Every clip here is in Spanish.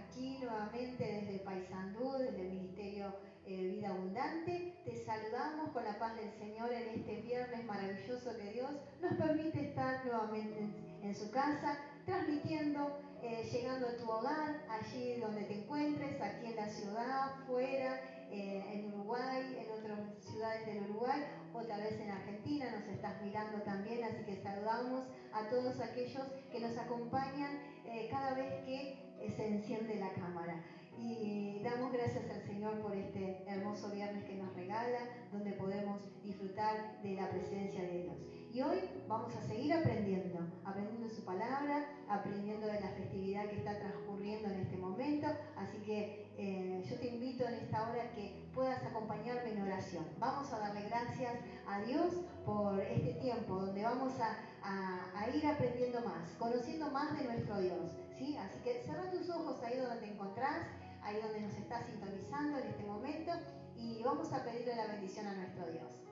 aquí nuevamente desde Paysandú, desde el Ministerio Vida Abundante. Te saludamos con la paz del Señor en este viernes maravilloso que Dios nos permite estar nuevamente en su casa, transmitiendo, llegando a tu hogar, allí donde te encuentres, aquí en la ciudad, fuera, en Uruguay, en otras ciudades del Uruguay, otra vez en Argentina, nos estás mirando también, así que saludamos a todos aquellos que nos acompañan cada vez que se enciende la cámara. Y damos gracias al Señor por este hermoso viernes que nos regala, donde podemos disfrutar de la presencia de Dios. Y hoy vamos a seguir aprendiendo su palabra, aprendiendo de la festividad que está transcurriendo en este momento. Así que yo te invito en esta hora que puedas acompañarme en oración. Vamos a darle gracias a Dios por este tiempo donde vamos a ir aprendiendo más, conociendo más de nuestro Dios, ¿sí? Así que cierra tus ojos ahí donde te encontrás, ahí donde nos estás sintonizando en este momento, y vamos a pedirle la bendición a nuestro Dios.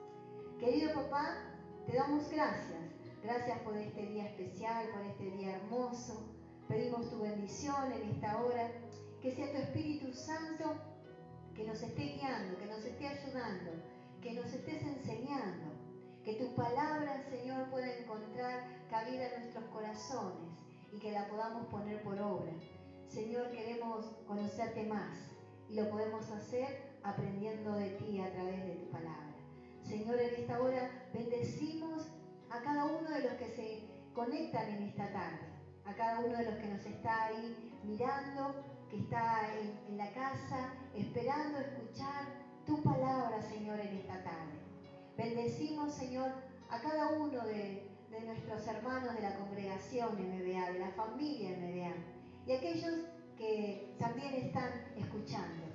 Querido papá, te damos gracias. Gracias por este día especial, por este día hermoso. Pedimos tu bendición en esta hora, que sea tu Espíritu Santo que nos esté guiando, que nos esté ayudando, que nos estés enseñando, que tu palabra, Señor, pueda encontrar cabida en nuestros corazones y que la podamos poner por obra. Señor, queremos conocerte más y lo podemos hacer aprendiendo de ti a través de tu palabra. Señor, en esta hora bendecimos a cada uno de los que se conectan en esta tarde, a cada uno de los que nos está ahí mirando, que está en la casa esperando escuchar tu palabra, Señor, en esta tarde. Bendecimos, Señor, a cada uno de nuestros hermanos de la congregación MBA, de la familia MBA, y aquellos que también están escuchando.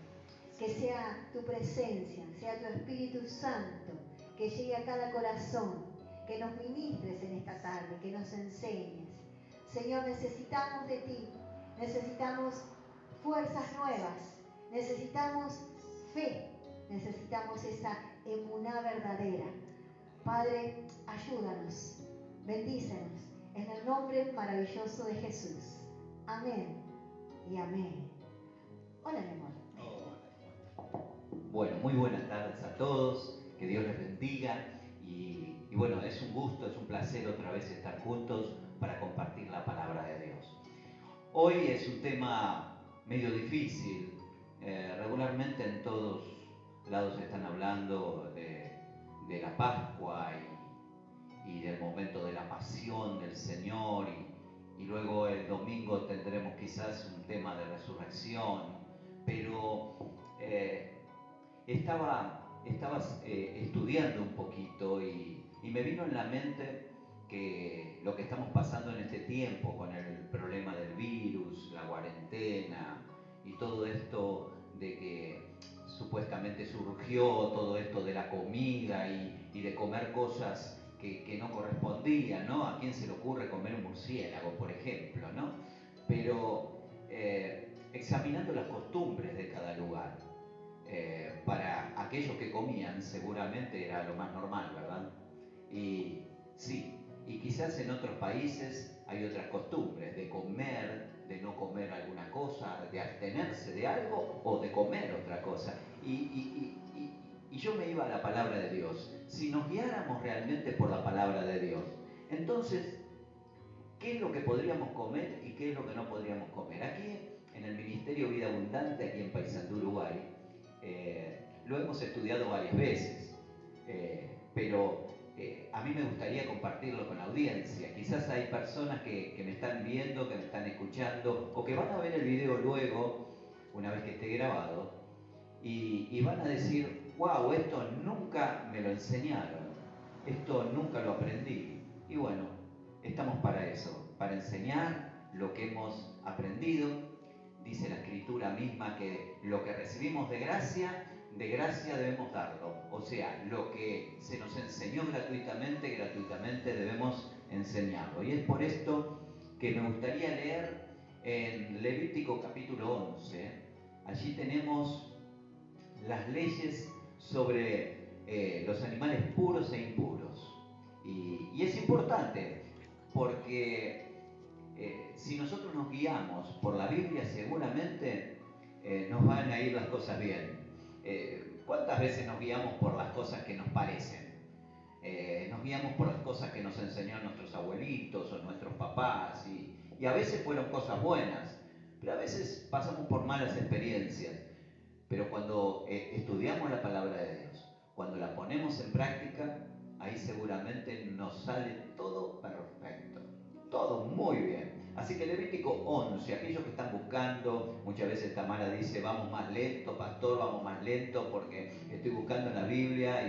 Que sea tu presencia, sea tu Espíritu Santo, que llegue a cada corazón, que nos ministres en esta tarde, que nos enseñes. Señor, necesitamos de ti, necesitamos fuerzas nuevas, necesitamos fe, necesitamos esa emuná verdadera. Padre, ayúdanos, bendícenos, en el nombre maravilloso de Jesús. Amén y amén. Hola, mi amor. Bueno, muy buenas tardes a todos, que Dios les bendiga y bueno, es un gusto, es un placer otra vez estar juntos para compartir la palabra de Dios. Hoy es un tema medio difícil, regularmente en todos lados están hablando de la Pascua y del momento de la pasión del Señor y luego el domingo tendremos quizás un tema de resurrección, pero estaba estudiando un poquito y me vino en la mente que lo que estamos pasando en este tiempo con el problema del virus, la cuarentena y todo esto de que supuestamente surgió todo esto de la comida y de comer cosas que no correspondían, ¿no? ¿A quién se le ocurre comer un murciélago, por ejemplo, ¿no? Pero examinando las costumbres de cada lugar, para aquellos que comían seguramente era lo más normal, ¿verdad? Y sí, y quizás en otros países hay otras costumbres de comer, de no comer alguna cosa, de abstenerse de algo o de comer otra cosa. Y yo me iba a la palabra de Dios. Si nos guiáramos realmente por la palabra de Dios, entonces, ¿qué es lo que podríamos comer y qué es lo que no podríamos comer? Aquí en el Ministerio Vida Abundante, aquí en Paysandú, Uruguay, lo hemos estudiado varias veces, pero a mí me gustaría compartirlo con la audiencia. Quizás hay personas que me están viendo, que me están escuchando, o que van a ver el video luego, una vez que esté grabado, y van a decir, wow, esto nunca me lo enseñaron, esto nunca lo aprendí. Y bueno, estamos para eso, para enseñar lo que hemos aprendido. Dice la Escritura misma que lo que recibimos de gracia debemos darlo. O sea, lo que se nos enseñó gratuitamente, gratuitamente debemos enseñarlo. Y es por esto que me gustaría leer en Levítico capítulo 11. Allí tenemos las leyes sobre los animales puros e impuros. Y es importante porque si nosotros nos guiamos por la Biblia, seguramente nos van a ir las cosas bien. ¿Cuántas veces nos guiamos por las cosas que nos parecen? Nos guiamos por las cosas que nos enseñaron nuestros abuelitos o nuestros papás, y a veces fueron cosas buenas, pero a veces pasamos por malas experiencias. Pero cuando estudiamos la palabra de Dios, cuando la ponemos en práctica, ahí seguramente nos sale todo perfecto, todo muy bien. Así que Levítico 11, aquellos que están buscando, muchas veces Tamara dice, vamos más lento, pastor, vamos más lento, porque estoy buscando en la Biblia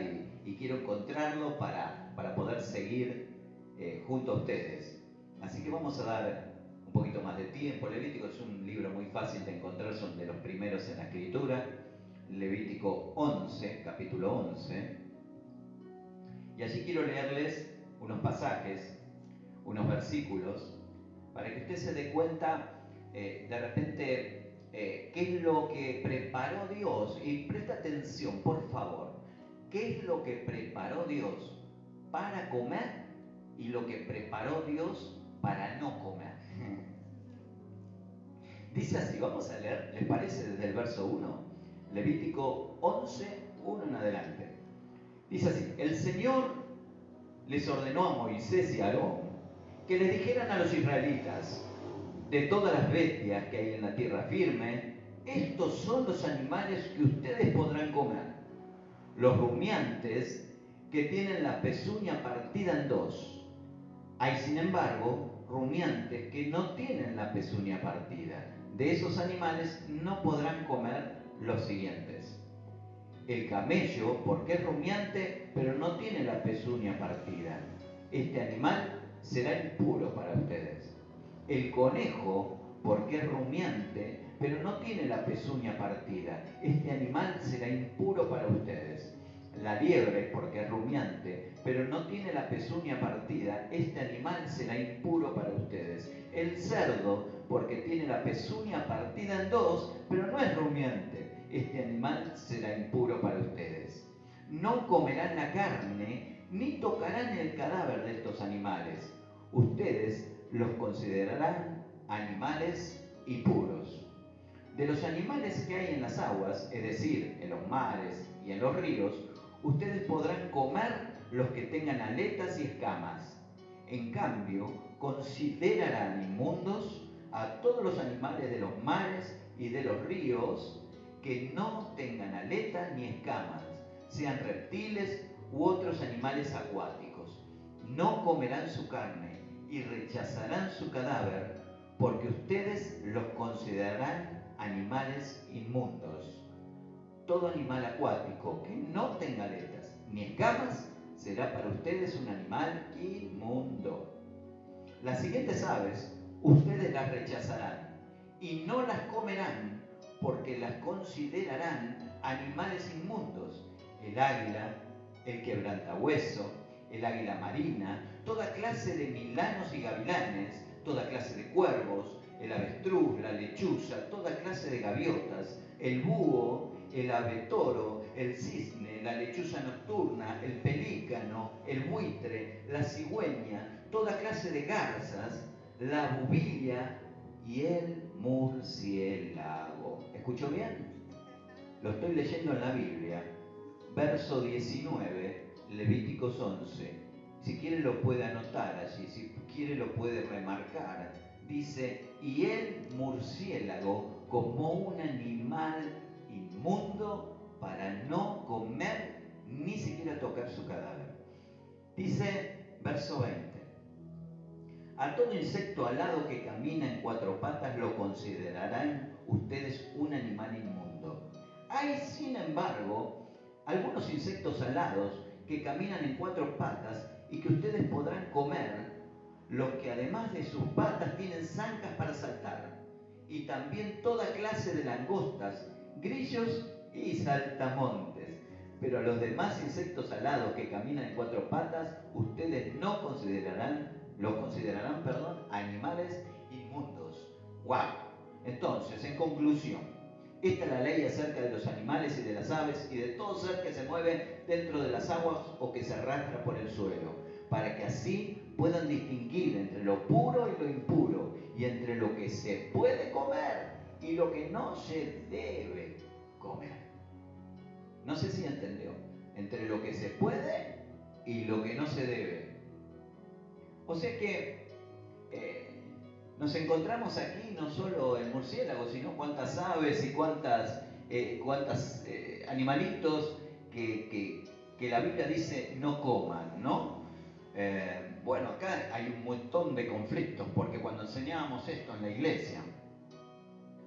y quiero encontrarlo para poder seguir junto a ustedes. Así que vamos a dar un poquito más de tiempo. Levítico es un libro muy fácil de encontrar, son de los primeros en la escritura. Levítico 11, capítulo 11. Y allí quiero leerles unos pasajes, unos versículos, para que usted se dé cuenta de repente qué es lo que preparó Dios. Y presta atención, por favor, qué es lo que preparó Dios para comer y lo que preparó Dios para no comer. Dice así, vamos a leer, ¿les parece? Desde el verso 1, Levítico 11, 1 en adelante. Dice así, el Señor les ordenó a Moisés y a Aarón que les dijeran a los israelitas, de todas las bestias que hay en la tierra firme, estos son los animales que ustedes podrán comer. Los rumiantes que tienen la pezuña partida en dos. Hay, sin embargo, rumiantes que no tienen la pezuña partida. De esos animales no podrán comer los siguientes. El camello, porque es rumiante, pero no tiene la pezuña partida. Este animal será impuro para ustedes. El conejo, porque es rumiante, pero no tiene la pezuña partida. Este animal será impuro para ustedes. La liebre, porque es rumiante, pero no tiene la pezuña partida. Este animal será impuro para ustedes. El cerdo, porque tiene la pezuña partida en dos, pero no es rumiante. Este animal será impuro para ustedes. No comerán la carne, ni tocarán el cadáver de estos animales. Ustedes los considerarán animales impuros. De los animales que hay en las aguas, es decir, en los mares y en los ríos, ustedes podrán comer los que tengan aletas y escamas. En cambio, considerarán inmundos a todos los animales de los mares y de los ríos que no tengan aletas ni escamas, sean reptiles u otros animales acuáticos. No comerán su carne y rechazarán su cadáver, porque ustedes los considerarán animales inmundos. Todo animal acuático que no tenga aletas ni escamas será para ustedes un animal inmundo. Las siguientes aves ustedes las rechazarán y no las comerán, porque las considerarán animales inmundos. El águila, el quebrantahueso, el águila marina, toda clase de milanos y gavilanes, toda clase de cuervos, el avestruz, la lechuza, toda clase de gaviotas, el búho, el abetoro, el cisne, la lechuza nocturna, el pelícano, el buitre, la cigüeña, toda clase de garzas, la bubilla y el murciélago. ¿Escuchó bien? Lo estoy leyendo en la Biblia. Verso 19, Levíticos 11. Si quiere lo puede anotar allí, si quiere lo puede remarcar. Dice, y el murciélago como un animal inmundo para no comer ni siquiera tocar su cadáver. Dice, verso 20. A todo insecto alado que camina en cuatro patas lo considerarán ustedes un animal inmundo. Hay, sin embargo, algunos insectos alados que caminan en cuatro patas y que ustedes podrán comer, los que además de sus patas tienen zancas para saltar, y también toda clase de langostas, grillos y saltamontes. Pero a los demás insectos alados que caminan en cuatro patas, ustedes no los considerarán, animales inmundos. ¡Wow! Entonces, en conclusión, esta es la ley acerca de los animales y de las aves y de todo ser que se mueve dentro de las aguas o que se arrastra por el suelo, para que así puedan distinguir entre lo puro y lo impuro, se puede comer y lo que no se debe comer. No sé si entendió. Entre lo que se puede y lo que no se debe. O sea que nos encontramos aquí no solo el murciélago, sino cuántas aves y cuántas animalitos que la Biblia dice no coman, ¿no? Bueno, acá hay un montón de conflictos, porque cuando enseñábamos esto en la iglesia,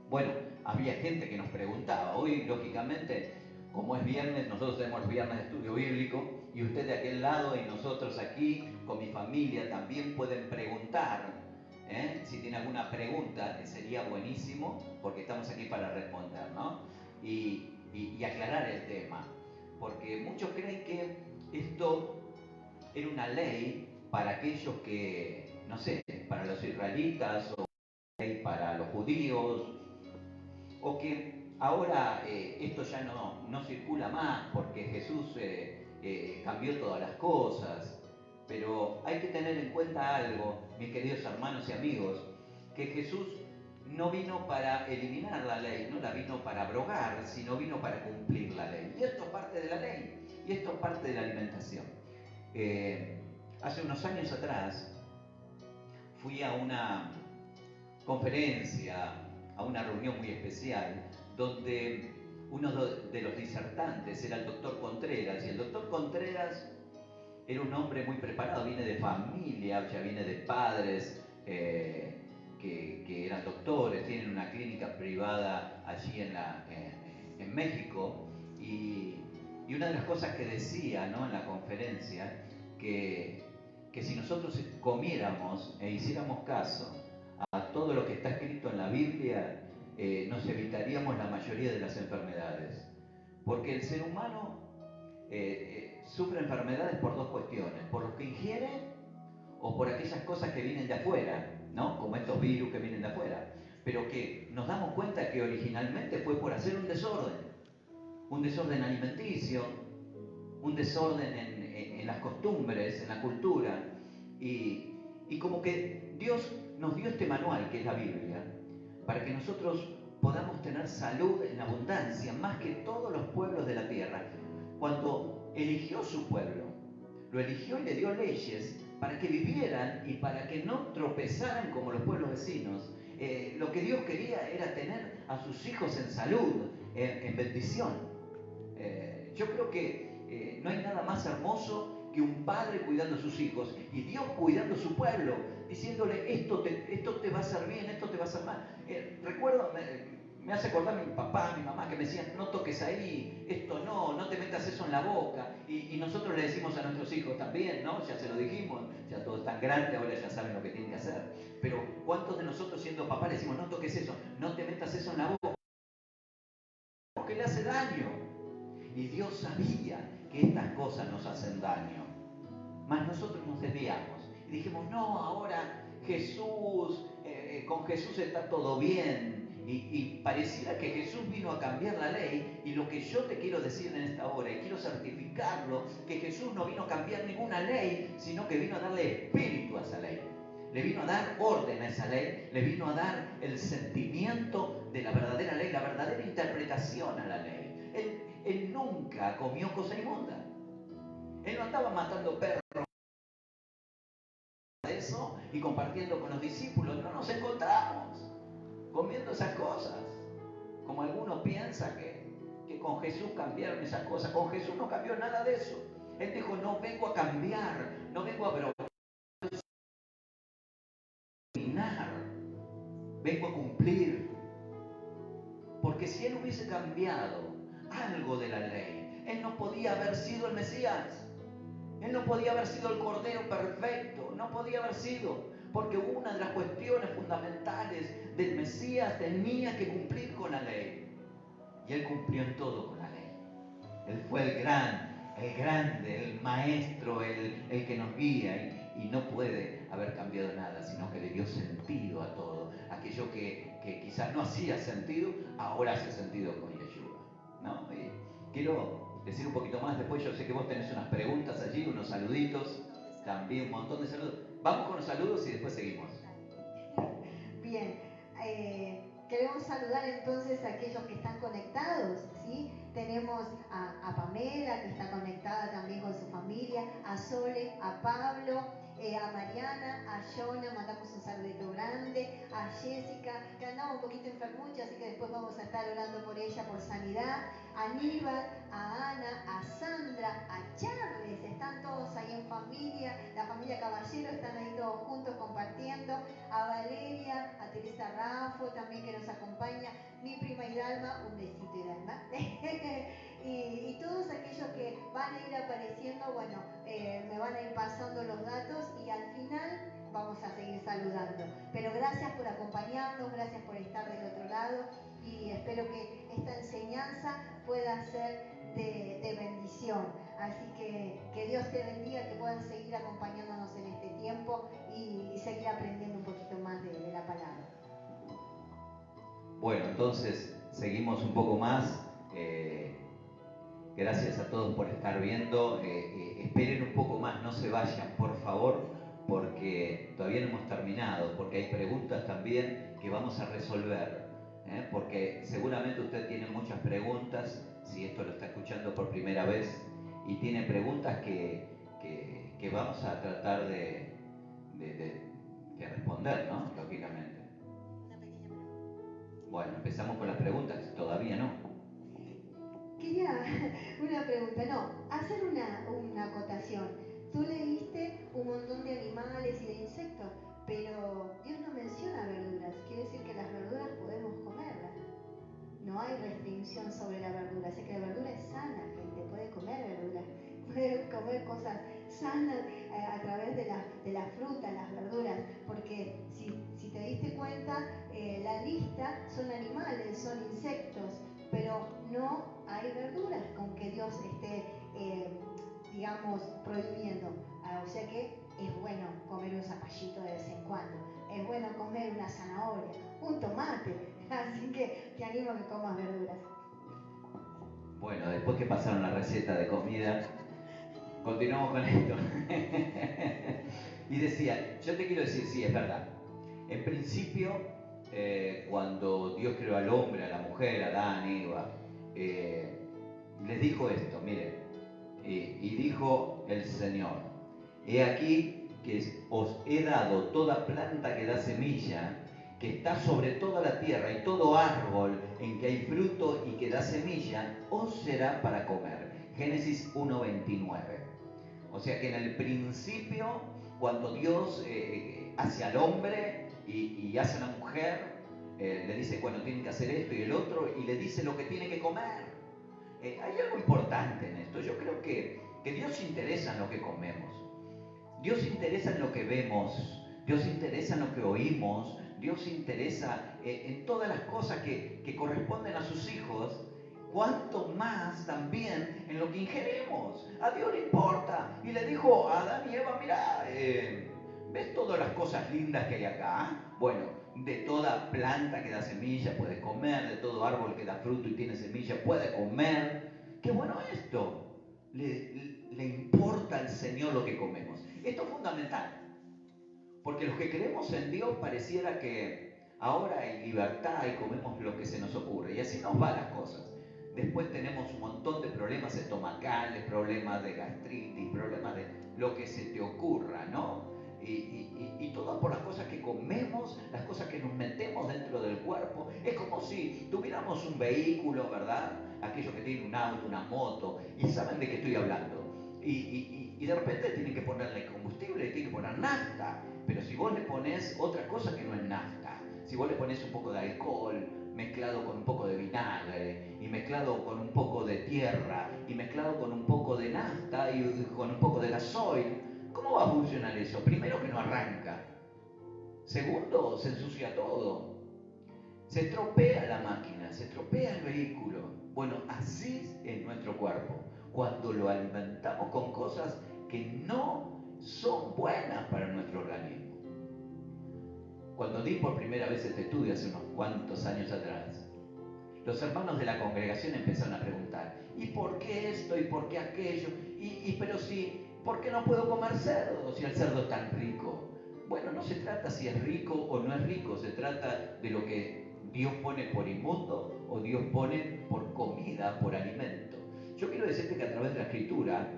bueno, había gente que nos preguntaba. Hoy, lógicamente, como es viernes, nosotros tenemos el viernes de estudio bíblico, y usted de aquel lado y nosotros aquí, con mi familia, también pueden preguntar. Si tiene alguna pregunta, sería buenísimo, porque estamos aquí para responder, ¿no? Y aclarar el tema, porque muchos creen que esto era una ley para aquellos que, no sé, para los israelitas o para los judíos, o que ahora esto ya no circula más porque Jesús cambió todas las cosas. Pero hay que tener en cuenta algo, mis queridos hermanos y amigos, que Jesús no vino para eliminar la ley, no la vino para abrogar, sino vino para cumplir la ley. Y esto es parte de la ley, y esto es parte de la alimentación. Hace unos años atrás fui a una conferencia, a una reunión muy especial, donde uno de los disertantes era el doctor Contreras, y el doctor Contreras era un hombre muy preparado, viene de familia, ya viene de padres que eran doctores, tienen una clínica privada allí en México, y una de las cosas que decía, ¿no?, en la conferencia, que si nosotros comiéramos e hiciéramos caso a todo lo que está escrito en la Biblia, nos evitaríamos la mayoría de las enfermedades. Porque el ser humano sufre enfermedades por dos cuestiones: por lo que ingiere o por aquellas cosas que vienen de afuera, ¿no? Como estos virus que vienen de afuera. Pero que nos damos cuenta que originalmente fue por hacer un desorden alimenticio, un desorden en las costumbres, en la cultura, y como que Dios nos dio este manual que es la Biblia, para que nosotros podamos tener salud en abundancia, más que todos los pueblos de la tierra. Cuando eligió su pueblo, lo eligió y le dio leyes para que vivieran y para que no tropezaran como los pueblos vecinos. Lo que Dios quería era tener a sus hijos en salud, en bendición. Yo creo que no hay nada más hermoso que un padre cuidando a sus hijos y Dios cuidando a su pueblo, diciéndole esto te va a hacer bien, esto te va a hacer mal. Recuerdo, me hace acordar mi papá, mi mamá, que me decían: no toques ahí, esto no te metas eso en la boca. Y nosotros le decimos a nuestros hijos también, ¿no? Ya se lo dijimos, ya todos están grandes, ahora ya saben lo que tienen que hacer. Pero ¿cuántos de nosotros siendo papá le decimos: no toques eso, no te metas eso en la boca, porque le hace daño? Y Dios sabía que estas cosas nos hacen daño, mas nosotros nos desviamos y dijimos: no, ahora Jesús, con Jesús está todo bien. Y pareciera que Jesús vino a cambiar la ley, y lo que yo te quiero decir en esta hora, y quiero certificarlo, que Jesús no vino a cambiar ninguna ley, sino que vino a darle espíritu a esa ley. Le vino a dar orden a esa ley, le vino a dar el sentimiento de la verdadera ley, la verdadera interpretación a la ley. Él nunca comió cosa inmunda. Él no andaba matando perros de eso y compartiendo con los discípulos. No nos encontramos comiendo esas cosas, como algunos piensan que con Jesús cambiaron esas cosas. Con Jesús no cambió nada de eso. Él dijo: no vengo a cambiar, no vengo a abrogar, vengo a cumplir. Porque si Él hubiese cambiado algo de la ley, Él no podía haber sido el Mesías. Él no podía haber sido el Cordero perfecto, no podía haber sido, porque una de las cuestiones fundamentales del Mesías tenía que cumplir con la ley. Y Él cumplió en todo con la ley. Él fue el grande, el maestro, el que nos guía, y no puede haber cambiado nada, sino que le dio sentido a todo. Aquello que quizás no hacía sentido, ahora hace sentido con Yeshua, ¿no? Y quiero decir un poquito más. Después yo sé que vos tenés unas preguntas allí, unos saluditos, también un montón de saludos. Vamos con los saludos y después seguimos. Bien, queremos saludar entonces a aquellos que están conectados, ¿sí? Tenemos a Pamela, que está conectada también con su familia, a Sole, a Pablo, a Mariana, a Jonah, mandamos un saludito grande, a Jessica, que andaba un poquito enfermucha, así que después vamos a estar orando por ella, por sanidad, a Aníbal, a Ana, a Sandra, a Charles, están todos ahí en familia, la familia Caballero, están ahí todos juntos compartiendo, a Valeria, a Teresa Raffo también que nos acompaña, mi prima Hidalma, un besito Hidalma, y todos aquellos que van a ir apareciendo, bueno, me van a ir pasando los datos y al final vamos a seguir saludando. Pero gracias por acompañarnos, gracias por estar del otro lado y espero que esta enseñanza pueda ser de bendición. Así que Dios te bendiga, que puedan seguir acompañándonos en este tiempo y seguir aprendiendo un poquito más de la palabra. Bueno, entonces seguimos un poco más. Gracias a todos por estar viendo. Esperen un poco más, no se vayan, por favor, porque todavía no hemos terminado, porque hay preguntas también que vamos a resolver. Porque seguramente usted tiene muchas preguntas, si esto lo está escuchando por primera vez, y tiene preguntas que vamos a tratar de responder, ¿no? Lógicamente. Una pequeña pregunta. Bueno, empezamos con las preguntas, todavía no. Quería una pregunta, no, hacer una acotación. Tú leíste un montón de animales y de insectos, pero Dios no menciona verduras. Quiere decir que las verduras podemos comerlas. No hay restricción sobre la verdura. Sé que la verdura es sana, gente. Puede comer verduras. Puede comer cosas sanas a través de la fruta, las verduras. Porque si te diste cuenta, la lista son animales, son insectos, pero no hay verduras con que Dios esté, digamos, prohibiendo. O sea que es bueno comer un zapallito de vez en cuando, es bueno comer una zanahoria, un tomate, así que te animo a que comas verduras. Bueno, después que pasaron la receta de comida, continuamos con esto. Y decía, yo te quiero decir, sí, es verdad. En principio, cuando Dios creó al hombre, a la mujer, a Adán, Eva, les dijo esto, miren, y dijo el Señor, he aquí que os he dado toda planta que da semilla, que está sobre toda la tierra, y todo árbol en que hay fruto y que da semilla, os será para comer. Génesis 1:29. O sea que en el principio, cuando Dios hace al hombre y hace a la mujer, le dice, bueno, tienen que hacer esto y el otro, y le dice lo que tiene que comer. Hay algo importante en esto. Yo creo que Dios se interesa en lo que comemos. Dios se interesa en lo que vemos. Dios se interesa en lo que oímos. Dios se interesa en todas las cosas que corresponden a sus hijos. Cuanto más también en lo que ingerimos. A Dios le importa. Y le dijo a Adán y Eva, mira, ¿ves todas las cosas lindas que hay acá? Bueno, de toda planta que da semilla puede comer, de todo árbol que da fruto y tiene semilla puede comer. Qué bueno esto. Le importa al Señor lo que comemos. Esto es fundamental. Porque los que creemos en Dios pareciera que ahora hay libertad y comemos lo que se nos ocurre. Y así nos van las cosas. Después tenemos un montón de problemas estomacales, problemas de gastritis, problemas de lo que se te ocurra, ¿no? Y todo por las cosas que comemos, las cosas que nos metemos dentro del cuerpo. Es como si tuviéramos un vehículo, ¿verdad? Aquellos que tienen un auto, una moto, y saben de qué estoy hablando. Y de repente tienen que ponerle combustible, tienen que poner nafta. Pero si vos le pones otra cosa que no es nafta, si vos le pones un poco de alcohol, mezclado con un poco de vinagre, y mezclado con un poco de tierra, y mezclado con un poco de nafta, y con un poco de gasoil, ¿cómo va a funcionar eso? Primero, que no arranca. Segundo, se ensucia todo. Se estropea la máquina, se estropea el vehículo. Bueno, así es nuestro cuerpo. Cuando lo alimentamos con cosas que no son buenas para nuestro organismo. Cuando di por primera vez este estudio hace unos cuantos años atrás, los hermanos de la congregación empezaron a preguntar, ¿y por qué esto? ¿Y por qué aquello? Pero si, ¿por qué no puedo comer cerdo si el cerdo es tan rico? Bueno, no se trata si es rico o no es rico, se trata de lo que Dios pone por inmundo o Dios pone por comida, por alimento. Yo quiero decirte que a través de la Escritura,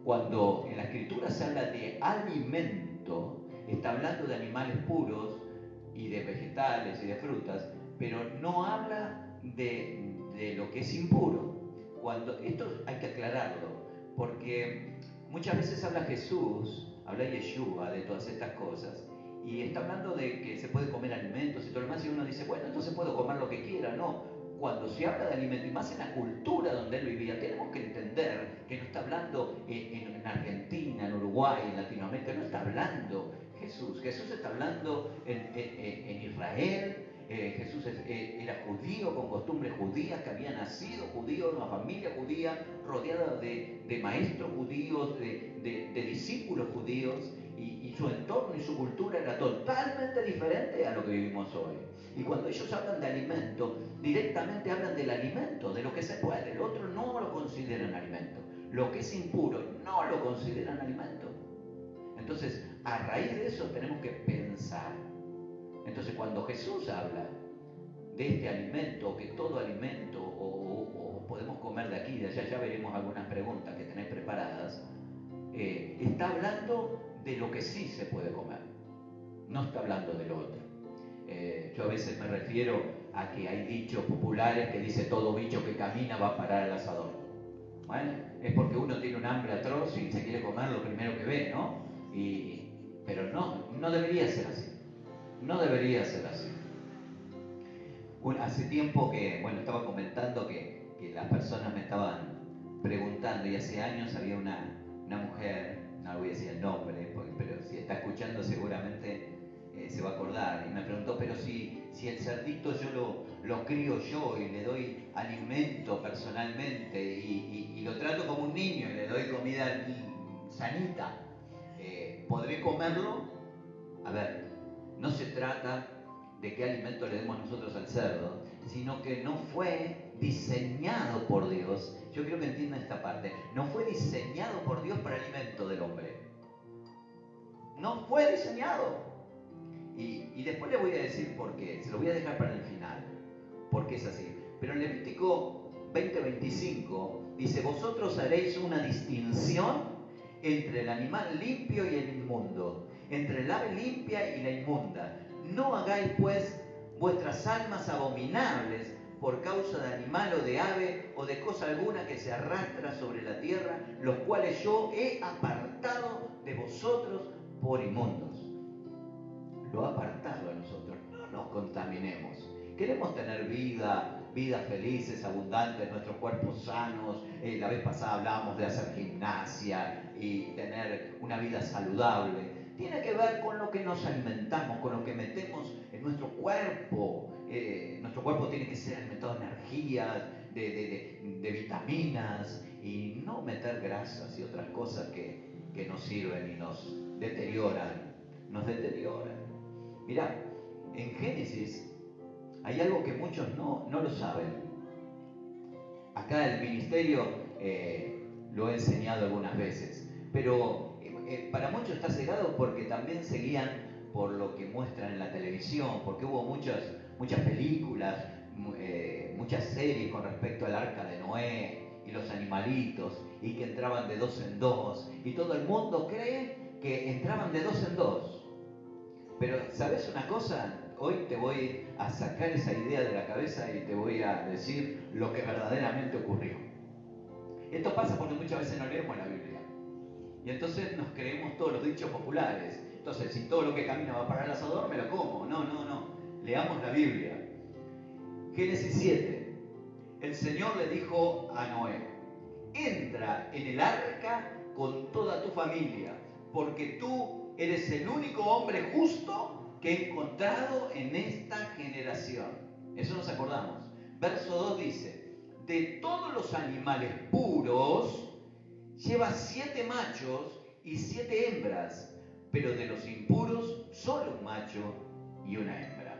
cuando en la Escritura se habla de alimento, está hablando de animales puros y de vegetales y de frutas, pero no habla de lo que es impuro. Esto hay que aclararlo, porque muchas veces habla Jesús, habla Yeshua de todas estas cosas, y está hablando de que se puede comer alimentos y todo lo demás, y uno dice, bueno, entonces puedo comer lo que quiera. No, cuando se habla de alimento, y más en la cultura donde él vivía, tenemos que entender que no está hablando en Argentina, en Uruguay, en Latinoamérica, no está hablando Jesús. Jesús está hablando en Israel. Jesús era judío, con costumbres judías, que había nacido judío, en una familia judía, rodeada de maestros judíos, de discípulos judíos, y su entorno y su cultura era totalmente diferente a lo que vivimos hoy. Y cuando ellos hablan de alimento, directamente hablan del alimento, de lo que se puede. El otro no lo consideran alimento. Lo que es impuro no lo consideran alimento. Entonces, a raíz de eso tenemos que pensar. Entonces, cuando Jesús habla de este alimento, que todo alimento, o podemos comer de aquí, de allá, ya veremos algunas preguntas que tenéis preparadas, está hablando de lo que sí se puede comer, no está hablando del otro. Yo a veces me refiero a que hay dichos populares que dice todo bicho que camina va a parar al asador. Bueno, es porque uno tiene un hambre atroz y se quiere comer lo primero que ve, ¿no? Pero no debería ser así. No debería ser así. Hace tiempo que, bueno, estaba comentando que las personas me estaban preguntando, y hace años había una mujer, no voy a decir el nombre, pero si está escuchando seguramente se va a acordar, y me preguntó, pero si el cerdito yo lo crío yo y le doy alimento personalmente y lo trato como un niño y le doy comida sanita, ¿podré comerlo? A ver, no se trata de qué alimento le demos nosotros al cerdo, sino que no fue diseñado por Dios. Yo quiero que entiendan esta parte. No fue diseñado por Dios para alimento del hombre. No fue diseñado. Y después le voy a decir por qué. Se lo voy a dejar para el final. Porque es así. Pero en Levítico 20:25 dice, vosotros haréis una distinción entre el animal limpio y el inmundo, entre el ave limpia y la inmunda. No hagáis pues vuestras almas abominables por causa de animal o de ave o de cosa alguna que se arrastra sobre la tierra, los cuales yo he apartado de vosotros por inmundos. Lo ha apartado de nosotros. No nos contaminemos. Queremos tener vidas felices, abundantes, nuestros cuerpos sanos. La vez pasada hablábamos de hacer gimnasia y tener una vida saludable. Tiene que ver con lo que nos alimentamos, con lo que metemos en nuestro cuerpo. Nuestro cuerpo tiene que ser alimentado de energías, de vitaminas, y no meter grasas y otras cosas que nos sirven y nos deterioran. Mirá, en Génesis hay algo que muchos no lo saben. Acá el ministerio lo he enseñado algunas veces, pero para muchos está cegado porque también se guían por lo que muestran en la televisión, porque hubo muchas películas, muchas series con respecto al arca de Noé y los animalitos, y que entraban de dos en dos, y todo el mundo cree que entraban de dos en dos. Pero, ¿sabes una cosa? Hoy te voy a sacar esa idea de la cabeza y te voy a decir lo que verdaderamente ocurrió. Esto pasa porque muchas veces no leemos la Biblia. Y entonces nos creemos todos los dichos populares. Entonces, si todo lo que camina va para el asador, me lo como. No. Leamos la Biblia. Génesis 7. El Señor le dijo a Noé, entra en el arca con toda tu familia, porque tú eres el único hombre justo que he encontrado en esta generación. Eso nos acordamos. Verso 2 dice, de todos los animales puros, lleva 7 machos y 7 hembras, pero de los impuros, solo un macho y una hembra.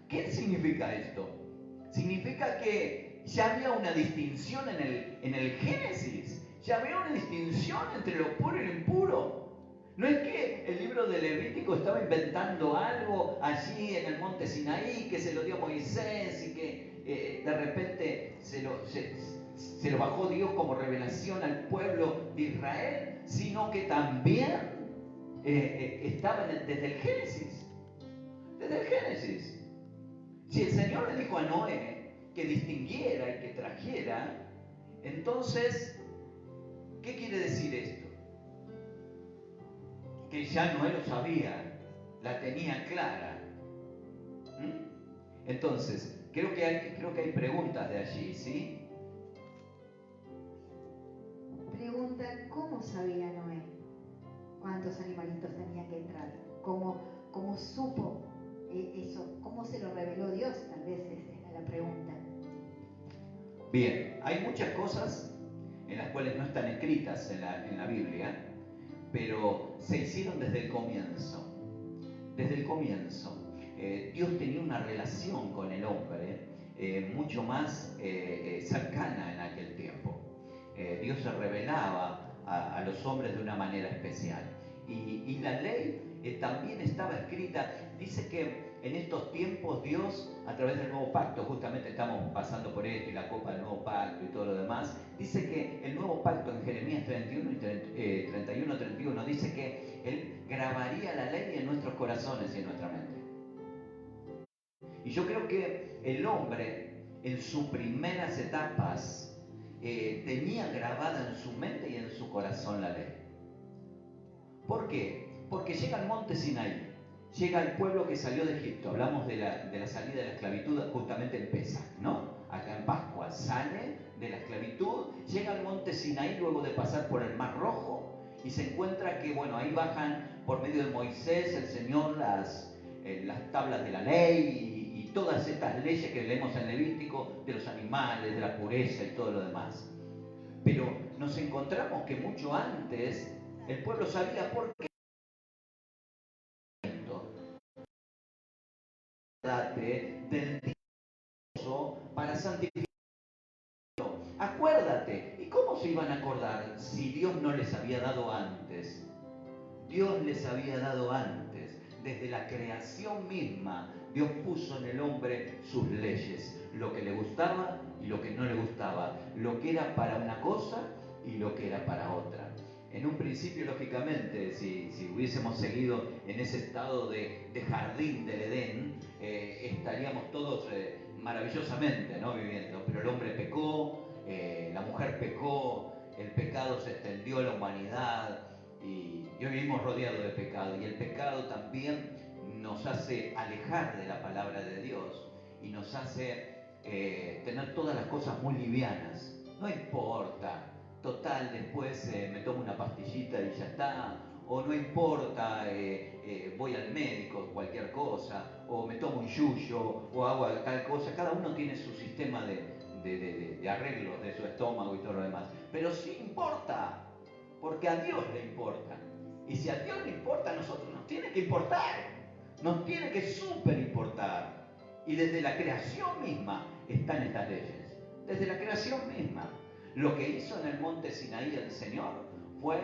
¿Qué significa esto? Significa que ya había una distinción en el Génesis. Ya había una distinción entre lo puro y lo impuro. No es que el libro de Levítico estaba inventando algo allí en el monte Sinaí, que se lo dio a Moisés y que de repente se lo bajó Dios como revelación al pueblo de Israel, sino que también estaba desde el Génesis. Desde el Génesis. Si el Señor le dijo a Noé que distinguiera y que trajera, entonces, ¿qué quiere decir esto? Que ya Noé lo sabía, la tenía clara. Entonces, creo que hay preguntas de allí, ¿sí? Pregunta, ¿cómo sabía Noé cuántos animalitos tenía que entrar? ¿Cómo supo eso? ¿Cómo se lo reveló Dios? Tal vez esa era la pregunta. Bien, hay muchas cosas en las cuales no están escritas en la Biblia, pero se hicieron desde el comienzo. Desde el comienzo. Dios tenía una relación con el hombre mucho más cercana en aquel tiempo. Dios se revelaba a los hombres de una manera especial. Y la ley también estaba escrita. Dice que en estos tiempos Dios, a través del nuevo pacto, justamente estamos pasando por esto y la copa del nuevo pacto y todo lo demás, dice que el nuevo pacto en Jeremías 31 y 31 dice que Él grabaría la ley en nuestros corazones y en nuestra mente. Y yo creo que el hombre en sus primeras etapas tenía grabada en su mente y en su corazón la ley. ¿Por qué? Porque llega al monte Sinaí. Llega el pueblo que salió de Egipto. Hablamos de la salida de la esclavitud justamente en Pesach, ¿no? Acá en Pascua sale de la esclavitud, llega al monte Sinaí luego de pasar por el Mar Rojo y se encuentra que, bueno, ahí bajan por medio de Moisés, el Señor, las tablas de la ley y todas estas leyes que leemos en Levítico, de los animales, de la pureza y todo lo demás. Pero nos encontramos que mucho antes el pueblo sabía por qué. Del Dios para santificar. Acuérdate. ¿Y cómo se iban a acordar si Dios no les había dado antes? Dios les había dado antes. Desde la creación misma, Dios puso en el hombre sus leyes. Lo que le gustaba y lo que no le gustaba. Lo que era para una cosa y lo que era para otra. En un principio, lógicamente, si hubiésemos seguido en ese estado de jardín del Edén, estaríamos todos maravillosamente, ¿no?, viviendo. Pero el hombre pecó, la mujer pecó, el pecado se extendió a la humanidad y hoy vivimos rodeados de pecado. Y el pecado también nos hace alejar de la palabra de Dios y nos hace tener todas las cosas muy livianas. No importa. Total, después me tomo una pastillita y ya está, o no importa, voy al médico, cualquier cosa, o me tomo un yuyo, o hago tal cosa. Cada uno tiene su sistema de arreglos de su estómago y todo lo demás. Pero sí importa, porque a Dios le importa. Y si a Dios le importa, a nosotros nos tiene que importar, nos tiene que súper importar. Y desde la creación misma están estas leyes, desde la creación misma. Lo que hizo en el monte Sinaí el Señor fue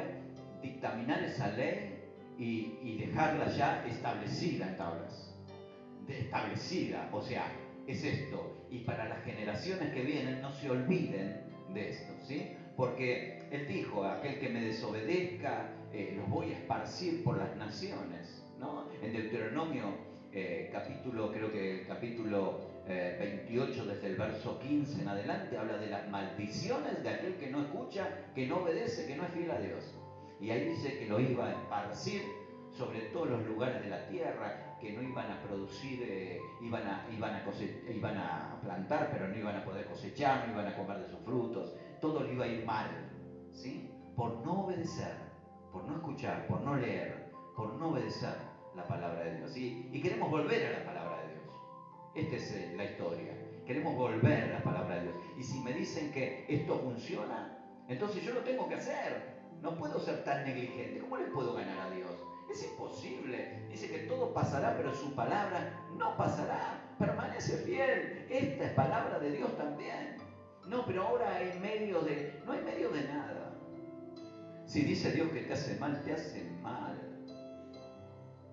dictaminar esa ley y dejarla ya establecida en tablas. Establecida, o sea, es esto. Y para las generaciones que vienen no se olviden de esto, ¿sí? Porque Él dijo, aquel que me desobedezca, los voy a esparcir por las naciones, ¿no? En Deuteronomio, capítulo 28, desde el verso 15 en adelante, habla de las maldiciones de aquel que no escucha, que no obedece, que no es fiel a Dios. Y ahí dice que lo iba a esparcir sobre todos los lugares de la tierra, que no iban a producir, iban a plantar, pero no iban a poder cosechar, no iban a comer de sus frutos, todo le iba a ir mal, ¿sí? Por no obedecer, por no escuchar, por no leer, por no obedecer la palabra de Dios. Y queremos volver a la palabra de Dios. Esta es la historia. Queremos volver a la palabra de Dios. Y si me dicen que esto funciona, entonces yo lo tengo que hacer. No puedo ser tan negligente. ¿Cómo le puedo ganar a Dios? Es imposible. Dice que todo pasará, pero su palabra no pasará. Permanece fiel. Esta es palabra de Dios también. No, pero ahora no hay medio de nada. Si dice Dios que te hace mal, te hace mal.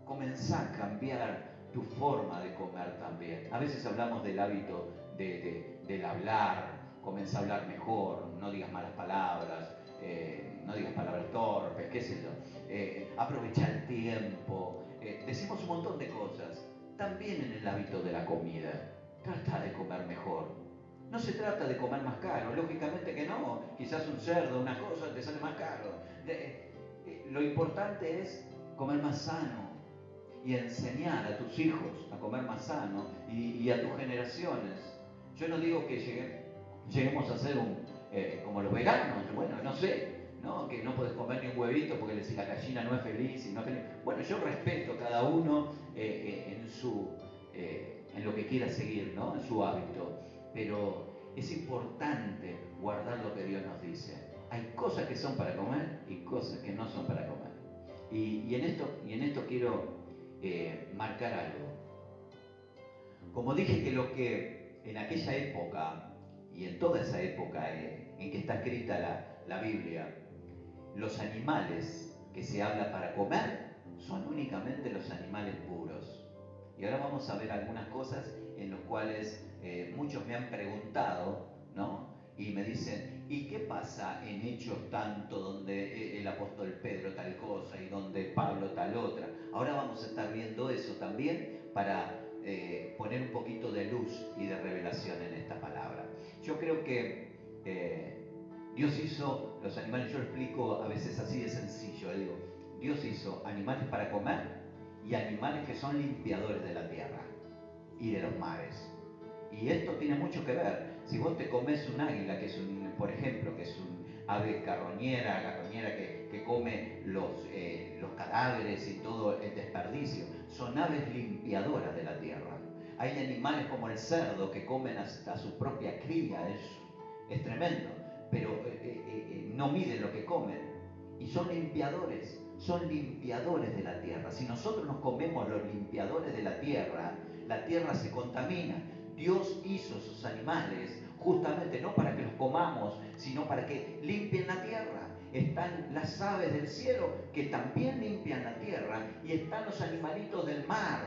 Comenzá a cambiar tu forma de comer también. A veces hablamos del hábito del hablar. Comenzá a hablar mejor, no digas malas palabras, no digas palabras torpes, qué sé yo. Aprovecha el tiempo. Decimos un montón de cosas. También en el hábito de la comida. Trata de comer mejor. No se trata de comer más caro, lógicamente que no. Quizás un cerdo, una cosa, te sale más caro. Lo importante es comer más sano y enseñar a tus hijos a comer más sano y a tus generaciones. Yo no digo que lleguemos a ser como los veganos, bueno, no sé, ¿no? Que no podés comer ni un huevito porque la gallina no es feliz y no es feliz. Bueno, yo respeto a cada uno en lo que quiera seguir, ¿no? En su hábito. Pero es importante guardar lo que Dios nos dice. Hay cosas que son para comer y cosas que no son para comer. Y en esto quiero marcar algo. Como dije que lo que en aquella época y en toda esa época en que está escrita la Biblia, los animales que se habla para comer son únicamente los animales puros. Y ahora vamos a ver algunas cosas en las cuales muchos me han preguntado, ¿no? Y me dicen, ¿y qué pasa en Hechos tanto donde el apóstol Pedro tal cosa y donde Pablo tal otra? Ahora vamos a estar viendo eso también para poner un poquito de luz y de revelación en esta palabra. Yo creo que Dios hizo los animales, yo lo explico a veces así de sencillo, digo, Dios hizo animales para comer y animales que son limpiadores de la tierra y de los mares. Y esto tiene mucho que ver. Si vos te comes un águila, que es por ejemplo, que es un ave carroñera que come los cadáveres y todo el desperdicio, son aves limpiadoras de la tierra. Hay animales como el cerdo que comen hasta su propia cría, es tremendo, pero no miden lo que comen y son limpiadores de la tierra. Si nosotros nos comemos los limpiadores de la tierra se contamina. Dios hizo sus animales justamente no para que los comamos, sino para que limpien la tierra. Están las aves del cielo que también limpian la tierra y están los animalitos del mar,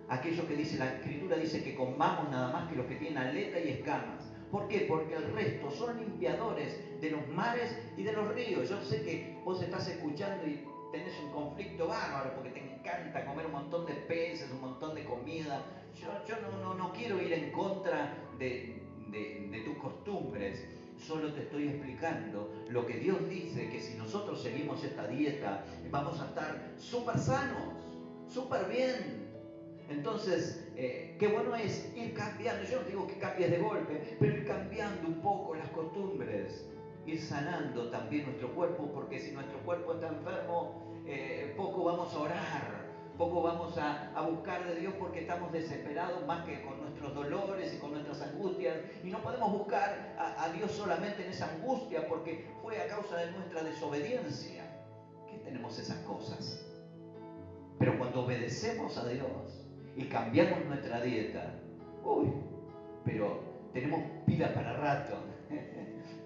aquellos que dice la escritura, dice que comamos nada más que los que tienen aleta y escamas. ¿Por qué? Porque el resto son limpiadores de los mares y de los ríos. Yo sé que vos estás escuchando y tenés un conflicto bárbaro porque te encanta comer un montón de peces, un montón de comida. Yo no quiero ir en contra de tus costumbres. Solo te estoy explicando lo que Dios dice, que si nosotros seguimos esta dieta vamos a estar súper sanos, súper bien. Entonces, qué bueno es ir cambiando. Yo no digo que cambies de golpe, pero ir cambiando un poco las costumbres, ir sanando también nuestro cuerpo, porque si nuestro cuerpo está enfermo, poco vamos a orar, poco vamos a buscar de Dios, porque estamos desesperados más que con nuestros dolores y con nuestras angustias, y no podemos buscar a Dios solamente en esa angustia, porque fue a causa de nuestra desobediencia que tenemos esas cosas. Pero cuando obedecemos a Dios y cambiamos nuestra dieta, pero tenemos pilas para rato.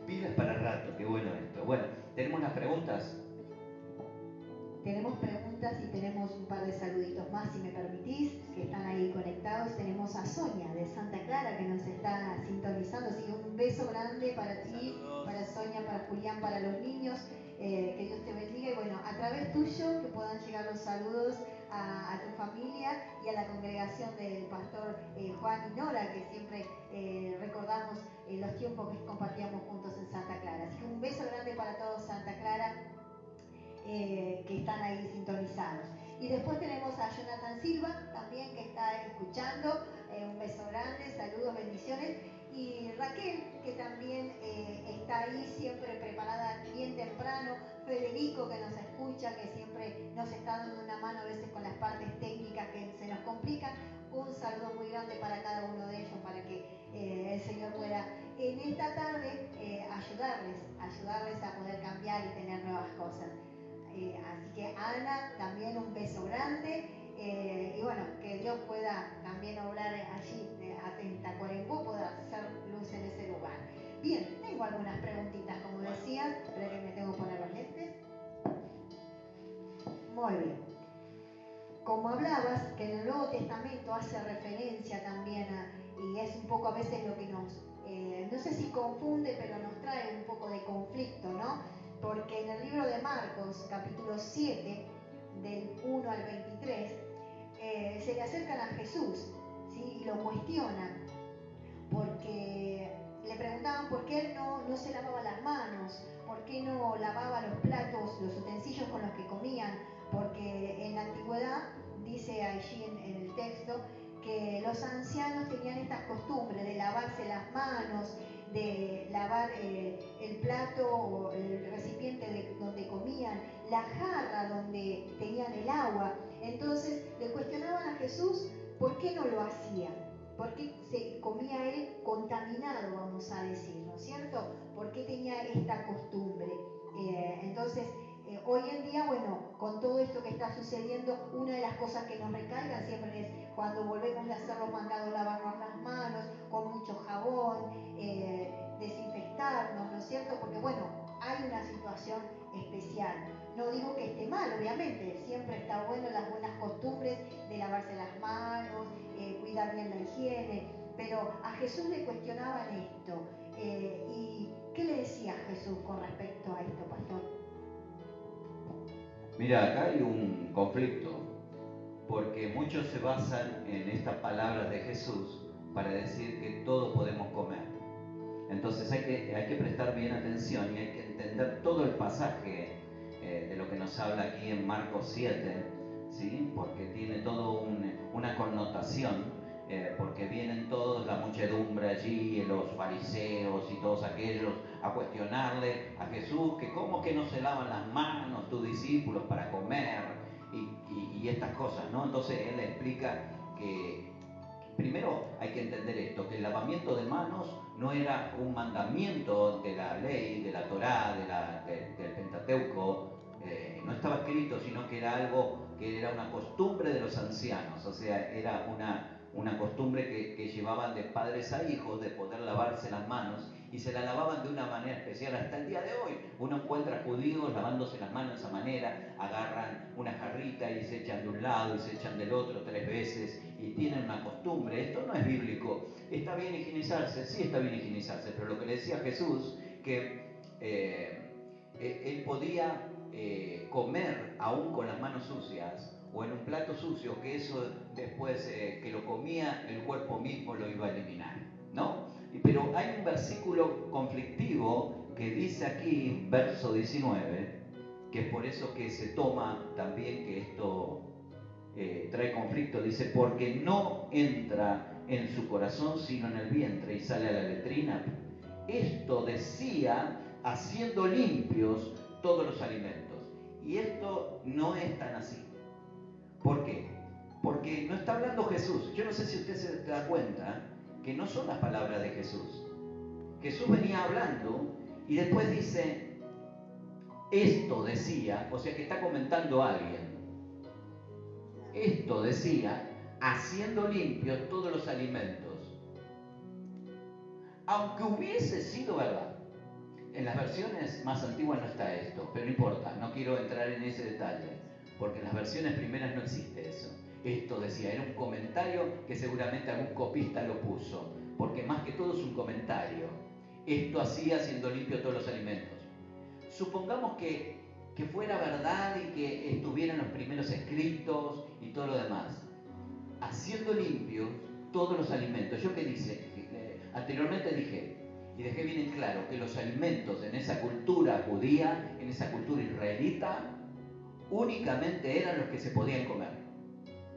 Pilas para rato, qué bueno esto. Bueno, tenemos las preguntas. Tenemos preguntas y tenemos un par de saluditos más, si me permitís, que están ahí conectados. Tenemos a Sonia de Santa Clara que nos está sintonizando. Así que un beso grande para ti, para Sonia, para Julián, para los niños. Que Dios te bendiga. Y bueno, a través tuyo que puedan llegar los saludos a tu familia y a la congregación del pastor Juan y Nora, que siempre recordamos los tiempos que compartíamos juntos en Santa Clara. Así que un beso grande para todos Santa Clara. Que están ahí sintonizados. Y después tenemos a Jonathan Silva también, que está escuchando. Un beso grande, saludos, bendiciones. Y Raquel, que también está ahí siempre preparada bien temprano. Federico, que nos escucha, que siempre nos está dando una mano a veces con las partes técnicas que se nos complican. Un saludo muy grande para cada uno de ellos, para que el Señor pueda en esta tarde ayudarles a poder cambiar y tener nuevas cosas. Así que Ana, también un beso grande. Y bueno, que Dios pueda también obrar allí en Tacuarembó, pueda hacer luz en ese lugar. Bien, tengo algunas preguntitas, como decía, pero que me tengo que poner los lentes. 19. Como hablabas, que en el Nuevo Testamento hace referencia también y es un poco a veces lo que nos, no sé si confunde, pero nos trae un poco de conflicto, ¿no? Porque en el libro de Marcos, capítulo 7, del 1 al 23, se le acercan a Jesús, ¿sí? Y lo cuestionan, porque le preguntaban por qué él no se lavaba las manos, por qué no lavaba los platos, los utensilios con los que comían, porque en la antigüedad, dice allí en el texto, que los ancianos tenían estas costumbres de lavarse las manos, de lavar el plato o el recipiente donde comían, la jarra donde tenían el agua. Entonces le cuestionaban a Jesús por qué no lo hacía. ¿Por qué se comía él contaminado, vamos a decir, ¿no es cierto? ¿Por qué tenía esta costumbre? Entonces, hoy en día, bueno, con todo esto que está sucediendo, una de las cosas que nos recaigan siempre es cuando volvemos a hacer los mandados, lavarnos las manos con mucho jabón, desinfectarnos, ¿no es cierto? Porque, bueno, hay una situación especial. No digo que esté mal, obviamente, siempre está bueno las buenas costumbres de lavarse las manos, cuidar bien la higiene, pero a Jesús le cuestionaban esto. ¿Y qué le decía Jesús con respecto a esto, pastor? Mira, acá hay un conflicto, porque muchos se basan en estas palabras de Jesús para decir que todo podemos comer. Entonces hay que prestar bien atención y hay que entender todo el pasaje de lo que nos habla aquí en Marcos 7, ¿sí? Porque tiene toda una connotación, porque vienen todos, la muchedumbre allí, los fariseos y todos aquellos, a cuestionarle a Jesús que cómo que no se lavan las manos tus discípulos para comer y estas cosas, ¿no? Entonces él explica que primero hay que entender esto, que el lavamiento de manos no era un mandamiento de la ley, de la Torá, del Pentateuco, no estaba escrito, sino que era algo que era una costumbre de los ancianos, o sea, era una costumbre que llevaban de padres a hijos, de poder lavarse las manos, y se la lavaban de una manera especial. Hasta el día de hoy uno encuentra judíos lavándose las manos de esa manera, agarran una jarrita y se echan de un lado y se echan del otro 3 veces, y tienen una costumbre. Esto no es bíblico. ¿Está bien higienizarse? Sí, está bien higienizarse, pero lo que le decía Jesús, que él podía comer aún con las manos sucias o en un plato sucio, que eso después que lo comía el cuerpo mismo lo iba a eliminar, ¿no? Pero hay un versículo conflictivo que dice aquí, verso 19, que es por eso que se toma también que esto trae conflicto. Dice, porque no entra en su corazón sino en el vientre y sale a la letrina. Esto decía haciendo limpios todos los alimentos. Y esto no es tan así. ¿Por qué? Porque no está hablando Jesús. Yo no sé si usted se da cuenta que no son las palabras de Jesús. Jesús venía hablando y después dice, esto decía, o sea que está comentando a alguien. Esto decía, haciendo limpios todos los alimentos. Aunque hubiese sido verdad, en las versiones más antiguas no está esto, pero no importa, no quiero entrar en ese detalle, porque en las versiones primeras no existe eso. Esto decía, era un comentario que seguramente algún copista lo puso, porque más que todo es un comentario. Esto hacía haciendo limpio todos los alimentos. Supongamos que fuera verdad y que estuvieran los primeros escritos y todo lo demás. Haciendo limpios todos los alimentos. ¿Yo qué dice? Anteriormente dije, y dejé bien en claro, que los alimentos en esa cultura judía, en esa cultura israelita, únicamente eran los que se podían comer,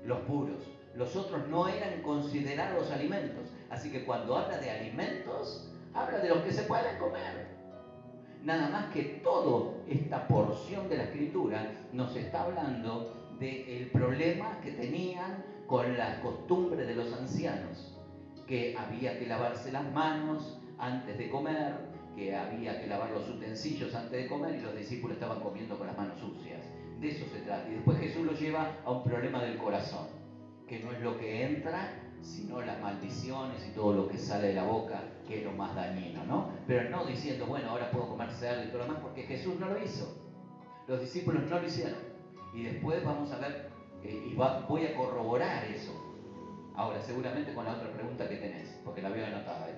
los puros. Los otros no eran considerados alimentos. Así que cuando habla de alimentos, habla de los que se pueden comer. Nada más que toda esta porción de la escritura nos está hablando del problema que tenían con las costumbres de los ancianos, que había que lavarse las manos antes de comer, que había que lavar los utensilios antes de comer, y los discípulos estaban comiendo con las manos sucias. De eso se trata. Y después Jesús lo lleva a un problema del corazón, que no es lo que entra, sino las maldiciones y todo lo que sale de la boca, que es lo más dañino, ¿no? Pero no diciendo, bueno, ahora puedo comer cerdo y todo lo demás, porque Jesús no lo hizo. Los discípulos no lo hicieron. Y después vamos a ver, voy a corroborar eso. Ahora, seguramente con la otra pregunta que tenés, porque la veo anotada ahí.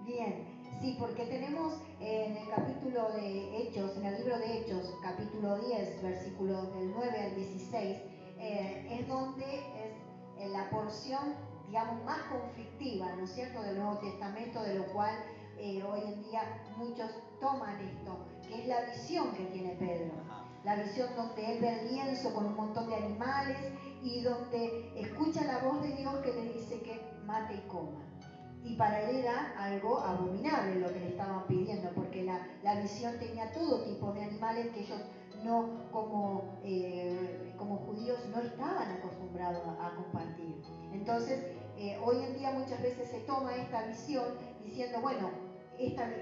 Bien, sí, porque tenemos en el capítulo de Hechos, en el libro de Hechos, capítulo 10, versículos del 9 al 16, es donde es la porción, digamos, más conflictiva, ¿no es cierto?, del Nuevo Testamento, de lo cual hoy en día muchos toman esto, que es la visión que tiene Pedro. La visión donde él ve el lienzo con un montón de animales y donde escucha la voz de Dios que le dice que mate y coma. Y para él era algo abominable lo que le estaban pidiendo, porque la visión tenía todo tipo de animales que ellos no, como judíos, no estaban acostumbrados a compartir. Entonces, hoy en día muchas veces se toma esta visión diciendo, bueno,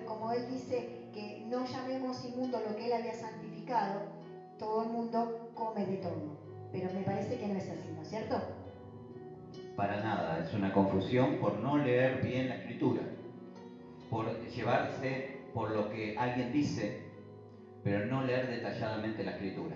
como él dice, que no llamemos inmundo lo que él había santificado, todo el mundo come de todo. Pero me parece que no es así, ¿no es cierto? Para nada, es una confusión por no leer bien la escritura, por llevarse por lo que alguien dice, pero no leer detalladamente la escritura.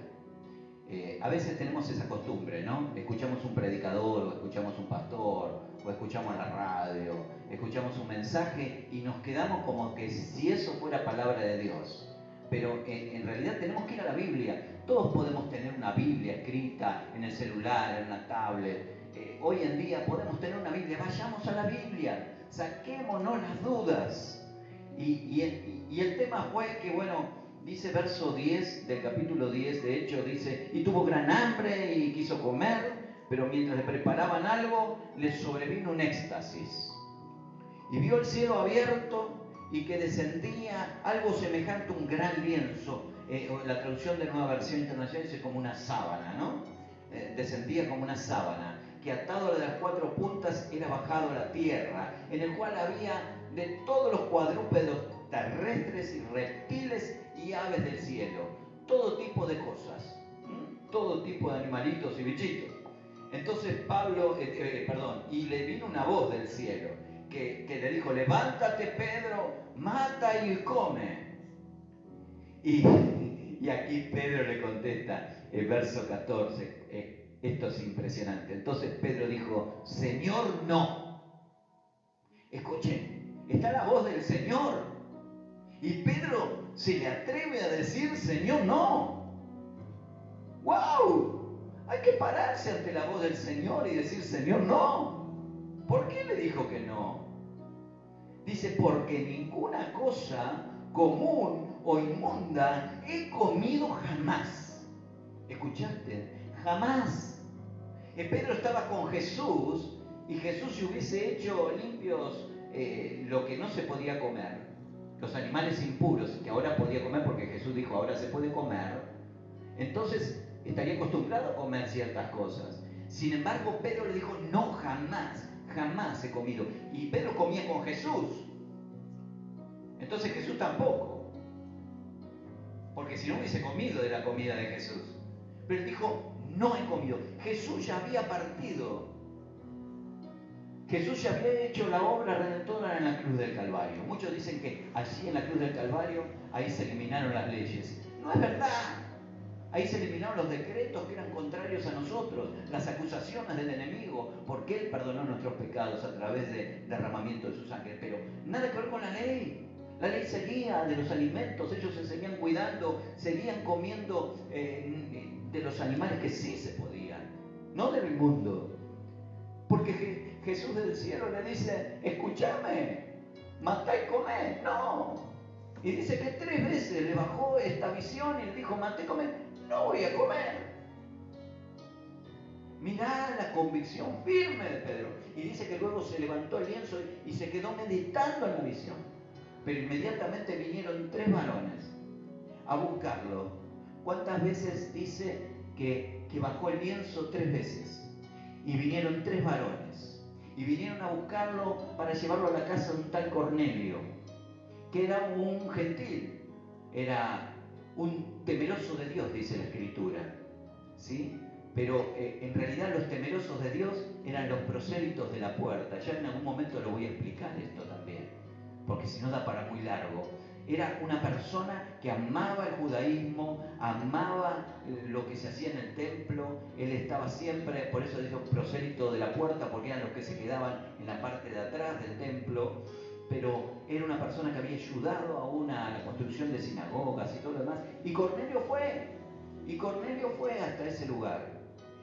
A veces tenemos esa costumbre, ¿no? Escuchamos un predicador, o escuchamos un pastor, o escuchamos la radio, escuchamos un mensaje y nos quedamos como que si eso fuera palabra de Dios. Pero en realidad tenemos que ir a la Biblia. Todos podemos tener una Biblia escrita en el celular, en una tablet. Hoy en día podemos tener una Biblia. Vayamos a la Biblia, saquémonos las dudas. Y el tema fue que, bueno, dice verso 10 del capítulo 10 de Hechos, dice, y tuvo gran hambre y quiso comer, pero mientras le preparaban algo, le sobrevino un éxtasis. Y vio el cielo abierto y que descendía algo semejante a un gran lienzo. La traducción de Nueva Versión Internacional dice como una sábana, ¿no? Descendía como una sábana, que atado de las 4 puntas era bajado a la tierra, en el cual había de todos los cuadrúpedos terrestres y reptiles y aves del cielo, todo tipo de cosas, todo tipo de animalitos y bichitos. Entonces y le vino una voz del cielo que le dijo, levántate Pedro, mata y come. Y aquí Pedro le contesta, el verso 14, esto es impresionante. Entonces Pedro dijo, Señor, no. Escuchen, está la voz del Señor. Y Pedro se le atreve a decir, Señor, no. ¡Wow! Hay que pararse ante la voz del Señor y decir, Señor, no. ¿Por qué le dijo que no? Dice, porque ninguna cosa común o inmunda he comido jamás. ¿Escuchaste? Jamás. Pedro estaba con Jesús y Jesús se hubiese hecho limpios lo que no se podía comer. Los animales impuros, que ahora podía comer porque Jesús dijo, ahora se puede comer. Entonces estaría acostumbrado a comer ciertas cosas. Sin embargo, Pedro le dijo, no, jamás he comido. Y Pedro comía con Jesús. Entonces Jesús tampoco. Porque si no hubiese comido de la comida de Jesús. Pero él dijo, no he comido. Jesús ya había partido. Jesús ya había hecho la obra redentora en la cruz del Calvario. Muchos dicen que allí en la cruz del Calvario, ahí se eliminaron las leyes. No es verdad. Ahí se eliminaron los decretos que eran contrarios a nosotros, las acusaciones del enemigo, porque Él perdonó nuestros pecados a través del derramamiento de su sangre. Pero nada que ver con la ley. La ley seguía de los alimentos, ellos se seguían cuidando, seguían comiendo de los animales que sí se podían, no del inmundo. Porque Jesús del cielo le dice, escúchame, matá y comé. No. Y dice que 3 veces le bajó esta visión y le dijo, maté y comé. No voy a comer. Mirá la convicción firme de Pedro. Y dice que luego se levantó el lienzo y se quedó meditando en la visión. Pero inmediatamente vinieron 3 varones a buscarlo. ¿Cuántas veces dice que bajó el lienzo? 3 veces. Y vinieron 3 varones. Y vinieron a buscarlo para llevarlo a la casa de un tal Cornelio, que era un gentil. Era un temeroso de Dios, dice la Escritura. ¿Sí? Pero en realidad los temerosos de Dios eran los prosélitos de la puerta. Ya en algún momento lo voy a explicar esto también, porque si no da para muy largo. Era una persona que amaba el judaísmo, amaba lo que se hacía en el templo. Él estaba siempre, por eso dijo prosélito de la puerta, porque eran los que se quedaban en la parte de atrás del templo. Pero era una persona que había ayudado aún a la construcción de sinagogas y todo lo demás. Y Cornelio fue hasta ese lugar.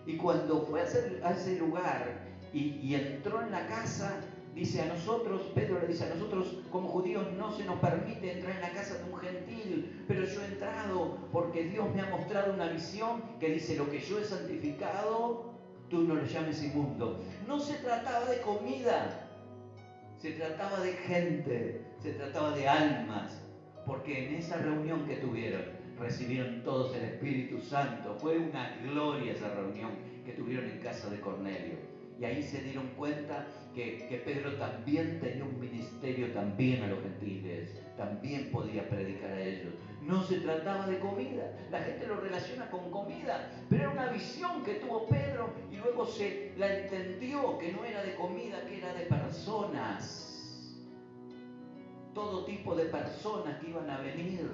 Y cuando fue a ese lugar y entró en la casa, dice a nosotros, Pedro le dice a nosotros como judíos no se nos permite entrar en la casa de un gentil, pero yo he entrado porque Dios me ha mostrado una visión que dice lo que yo he santificado, tú no lo llames inmundo. No se trataba de comida, se trataba de gente, se trataba de almas, porque en esa reunión que tuvieron, recibieron todos el Espíritu Santo. Fue una gloria esa reunión que tuvieron en casa de Cornelio. Y ahí se dieron cuenta que Pedro también tenía un ministerio también a los gentiles, también podía predicar a ellos. No se trataba de comida, la gente lo relaciona con comida, pero era una visión que tuvo Pedro y luego se la entendió que no era de comida, que era de personas. Todo tipo de personas que iban a venir.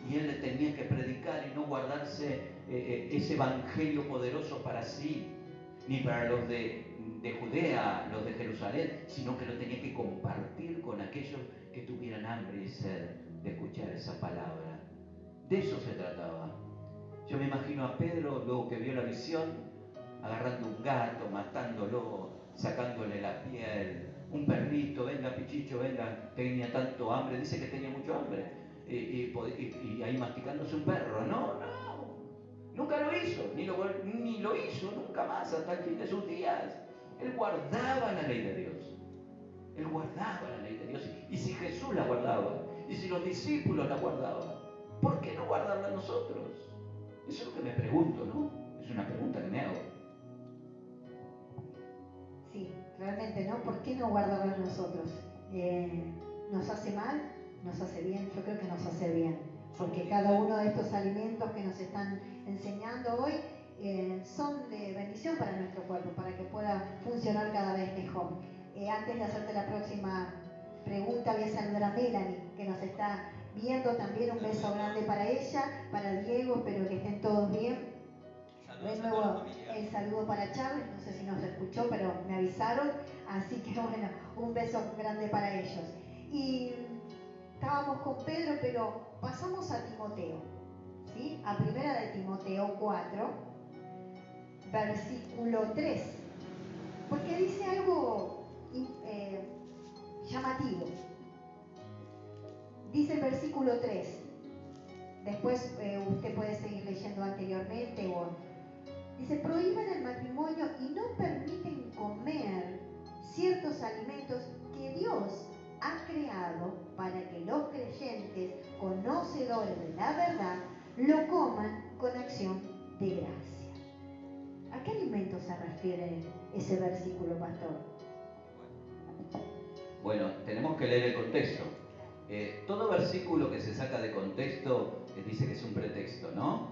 Y él le tenía que predicar y no guardarse ese evangelio poderoso para sí, ni para los de Judea, los de Jerusalén, sino que lo tenía que compartir con aquellos que tuvieran hambre y sed de escuchar esa palabra. De eso se trataba. Yo me imagino a Pedro, luego que vio la visión, agarrando un gato, matándolo, sacándole la piel, un perrito, venga Pichicho, venga, tenía tanto hambre, dice que tenía mucho hambre, y ahí masticándose un perro. No, nunca lo hizo, ni lo hizo nunca más hasta el fin de sus días. Él guardaba la ley de Dios. Él guardaba la ley de Dios. Y si Jesús la guardaba, y si los discípulos la guardaban, ¿por qué no guardarla nosotros? Eso es lo que me pregunto, ¿no? Es una pregunta que me hago. Sí, realmente, ¿no? ¿Por qué no guardarla nosotros? ¿Nos hace mal? ¿Nos hace bien? Yo creo que nos hace bien, porque cada uno de estos alimentos que nos están enseñando hoy son de bendición para nuestro cuerpo, para que pueda funcionar cada vez mejor. Antes de hacerte la próxima pregunta, voy a saludar a Melanie, que nos está viendo también. Un beso grande para ella, para Diego, espero que estén todos bien. De nuevo, el saludo para Charles, no sé si nos escuchó, pero me avisaron, así que bueno, un beso grande para ellos. Y estábamos con Pedro, pero pasamos a Timoteo, ¿sí? A primera de Timoteo 4, versículo 3, porque dice algo llamativo. Dice el versículo 3, después usted puede seguir leyendo anteriormente, dice: prohíben el matrimonio y no permiten comer ciertos alimentos que Dios ha creado para que los creyentes, conocedores de la verdad, lo coman con acción de gracia. ¿A qué alimentos se refiere ese versículo, pastor? Bueno, tenemos que leer el contexto. Todo versículo que se saca de contexto dice que es un pretexto, ¿no?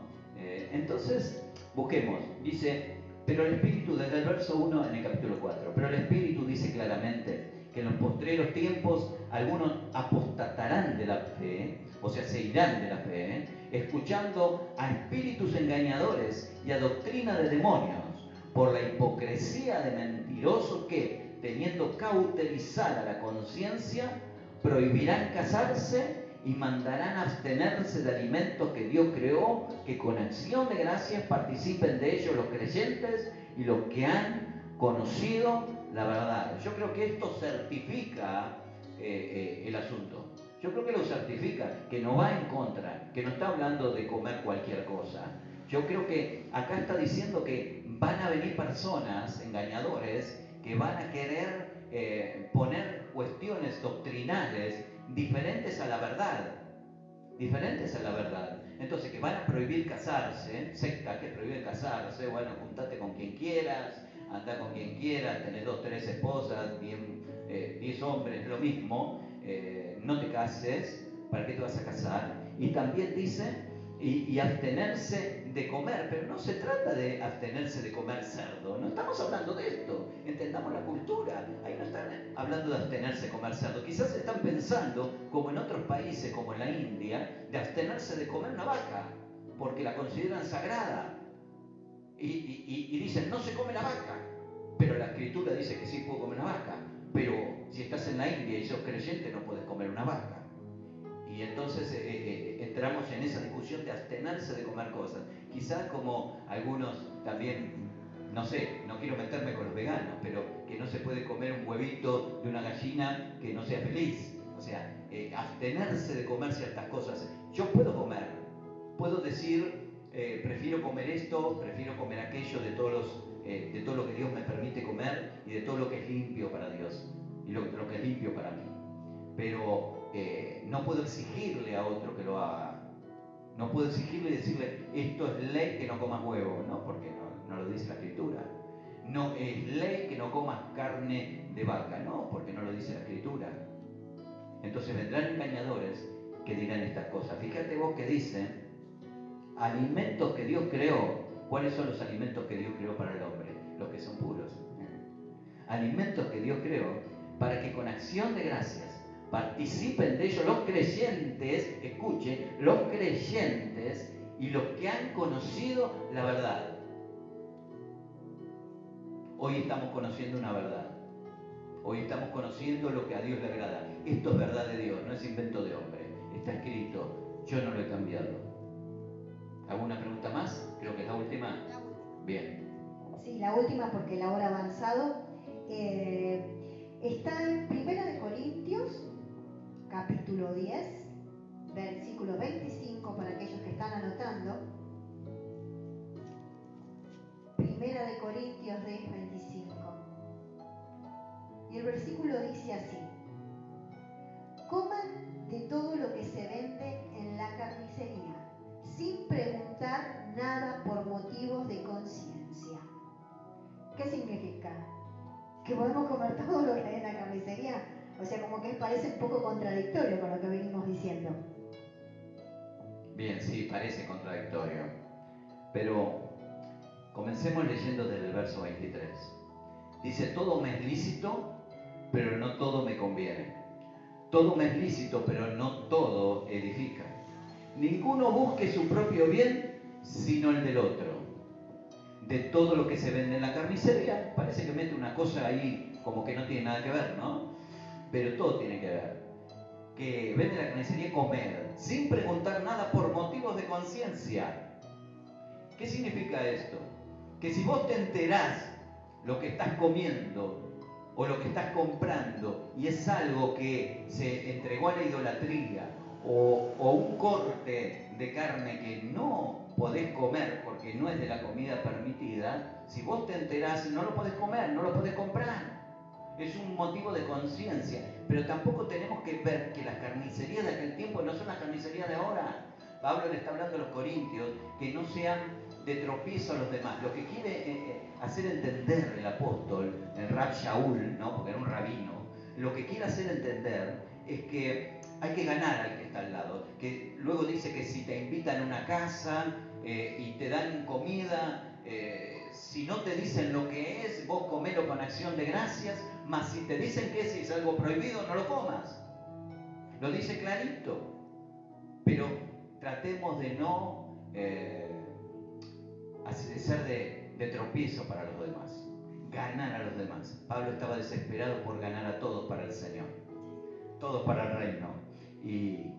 Entonces, busquemos. Dice, pero el Espíritu, desde el verso 1 en el capítulo 4, pero el Espíritu dice claramente que en los postreros tiempos algunos apostatarán de la fe, o sea, se irán de la fe, escuchando a espíritus engañadores y a doctrina de demonios, por la hipocresía de mentirosos que, teniendo cauterizada la conciencia, prohibirán casarse y mandarán abstenerse de alimentos que Dios creó, que con acción de gracias participen de ellos los creyentes y los que han conocido la verdad. Yo creo que esto certifica el asunto. Yo creo que lo certifica, que no va en contra, que no está hablando de comer cualquier cosa. Yo creo que acá está diciendo que van a venir personas, engañadores, que van a querer poner cuestiones doctrinales diferentes a la verdad. Diferentes a la verdad. Entonces, que van a prohibir casarse, sectas que prohíben casarse, bueno, juntate con quien quieras, anda con quien quieras, tenés 2, 3 esposas, 10 hombres, lo mismo, no te cases, ¿para qué te vas a casar? Y también dice y abstenerse de comer, pero no se trata de abstenerse de comer cerdo, no estamos hablando de esto, entendamos la cultura, ahí no están hablando de abstenerse de comer cerdo, quizás están pensando, como en otros países, como en la India, de abstenerse de comer una vaca, porque la consideran sagrada, y dicen, no se come la vaca, pero la escritura dice que sí puedo comer una vaca, pero si estás en la India y sos creyente no puedes comer una vaca. Y entonces entramos en esa discusión de abstenerse de comer cosas. Quizás como algunos también, no sé, no quiero meterme con los veganos, pero que no se puede comer un huevito de una gallina que no sea feliz. O sea, abstenerse de comer ciertas cosas. Yo puedo comer, puedo decir, prefiero comer esto, prefiero comer aquello de de todo lo que Dios me permite comer y de todo lo que es limpio para Dios y lo que es limpio para mí. Pero no puedo exigirle a otro que lo haga. No puedo exigirle y decirle, esto es ley que no comas huevo, ¿no? Porque no lo dice la Escritura. No es ley que no comas carne de vaca, ¿no? Porque no lo dice la Escritura. Entonces vendrán engañadores que dirán estas cosas. Fíjate vos que dice, alimentos que Dios creó. ¿Cuáles son los alimentos que Dios creó para el hombre? Los que son puros. Alimentos que Dios creó para que con acción de gracias participen de ellos los creyentes, escuchen, los creyentes y los que han conocido la verdad. Hoy estamos conociendo una verdad. Hoy estamos conociendo lo que a Dios le agrada. Esto es verdad de Dios, no es invento de hombre. Está escrito, yo no lo he cambiado. ¿Alguna pregunta más? Creo que es la última. Bien. Sí, la última porque la hora ha avanzado. Está en 1 Corintios, capítulo 10, versículo 25, para aquellos que están anotando. 1 Corintios 10, 25. Y el versículo dice así: coman de todo lo que se vende en la carnicería, sin preguntar nada por motivos de conciencia. ¿Qué significa? ¿Que podemos comer todo lo que hay en la carnicería? O sea, como que parece un poco contradictorio con lo que venimos diciendo. Bien, sí, parece contradictorio. Pero comencemos leyendo desde el verso 23. Dice, todo me es lícito, pero no todo me conviene. Todo me es lícito, pero no todo edifica. Ninguno busque su propio bien, sino el del otro. De todo lo que se vende en la carnicería, parece que mete una cosa ahí como que no tiene nada que ver, ¿no? Pero todo tiene que ver. Que vende la carnicería comer, sin preguntar nada por motivos de conciencia. ¿Qué significa esto? Que si vos te enterás lo que estás comiendo o lo que estás comprando y es algo que se entregó a la idolatría o un corte de carne que no podés comer porque no es de la comida permitida, si vos te enterás no lo podés comer, no lo podés comprar. Es un motivo de conciencia, pero tampoco tenemos que ver que las carnicerías de aquel tiempo no son las carnicerías de ahora. Pablo le está hablando a los corintios que no sean de tropiezo a los demás. Lo que quiere hacer entender el apóstol, el Rab Shaul, ¿no? Porque era un rabino, lo que quiere hacer entender es que hay que ganar al que está al lado. Que luego dice que si te invitan a una casa y te dan comida, si no te dicen lo que es, vos comelo con acción de gracias, mas si te dicen que es algo prohibido, no lo comas. Lo dice clarito. Pero tratemos de no ser de tropiezo para los demás. Ganar a los demás. Pablo estaba desesperado por ganar a todos para el Señor. Todos para el reino. Y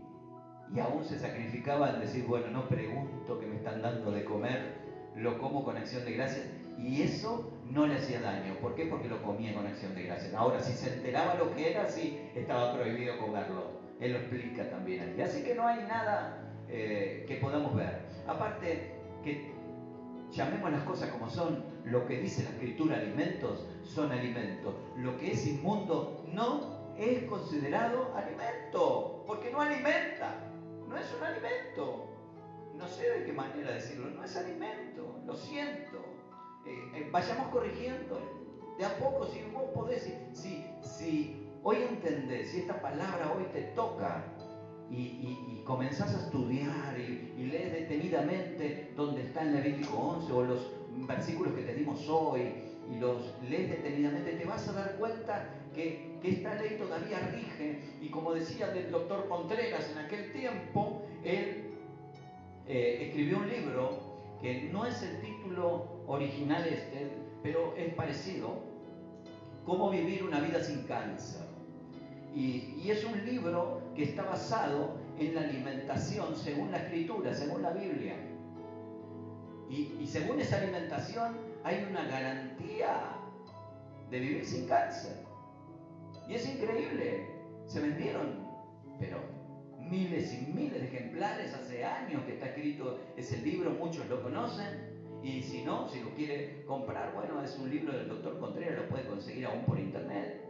aún se sacrificaba en decir, bueno, no pregunto qué me están dando de comer, lo como con acción de gracias. Y eso no le hacía daño. ¿Por qué? Porque lo comía con acción de gracias. Ahora, si se enteraba lo que era, sí, estaba prohibido comerlo. Él lo explica también ahí. Así que no hay nada que podamos ver. Aparte, que llamemos las cosas como son. Lo que dice la Escritura, alimentos, son alimentos. Lo que es inmundo no es considerado alimento, porque no alimenta. No es un alimento. No sé de qué manera decirlo. No es alimento. Lo siento. Vayamos corrigiendo de a poco. Si vos podés, si hoy entendés, si esta palabra hoy te toca y comenzás a estudiar y lees detenidamente donde está en Levítico 11 o los versículos que te dimos hoy, y los lees detenidamente, te vas a dar cuenta que esta ley todavía rige. Y como decía el doctor Contreras en aquel tiempo, él escribió un libro que no es el título original pero es parecido: Cómo vivir una vida sin cáncer. Y es un libro que está basado en la alimentación según la Escritura, según la Biblia. Y según esa alimentación hay una garantía de vivir sin cáncer. Y es increíble. Se vendieron, pero miles y miles de ejemplares hace años que está escrito ese libro, muchos lo conocen. Y si no, si lo quiere comprar, bueno, es un libro del doctor Contreras, lo puede conseguir aún por internet.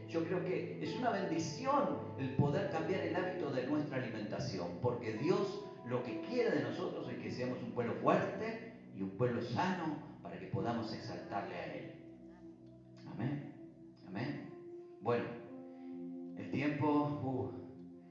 Yo creo que es una bendición el poder cambiar el hábito de nuestra alimentación, porque Dios lo que quiere de nosotros es que seamos un pueblo fuerte y un pueblo sano para que podamos exaltarle a Él. Amén. Amén. Bueno, el tiempo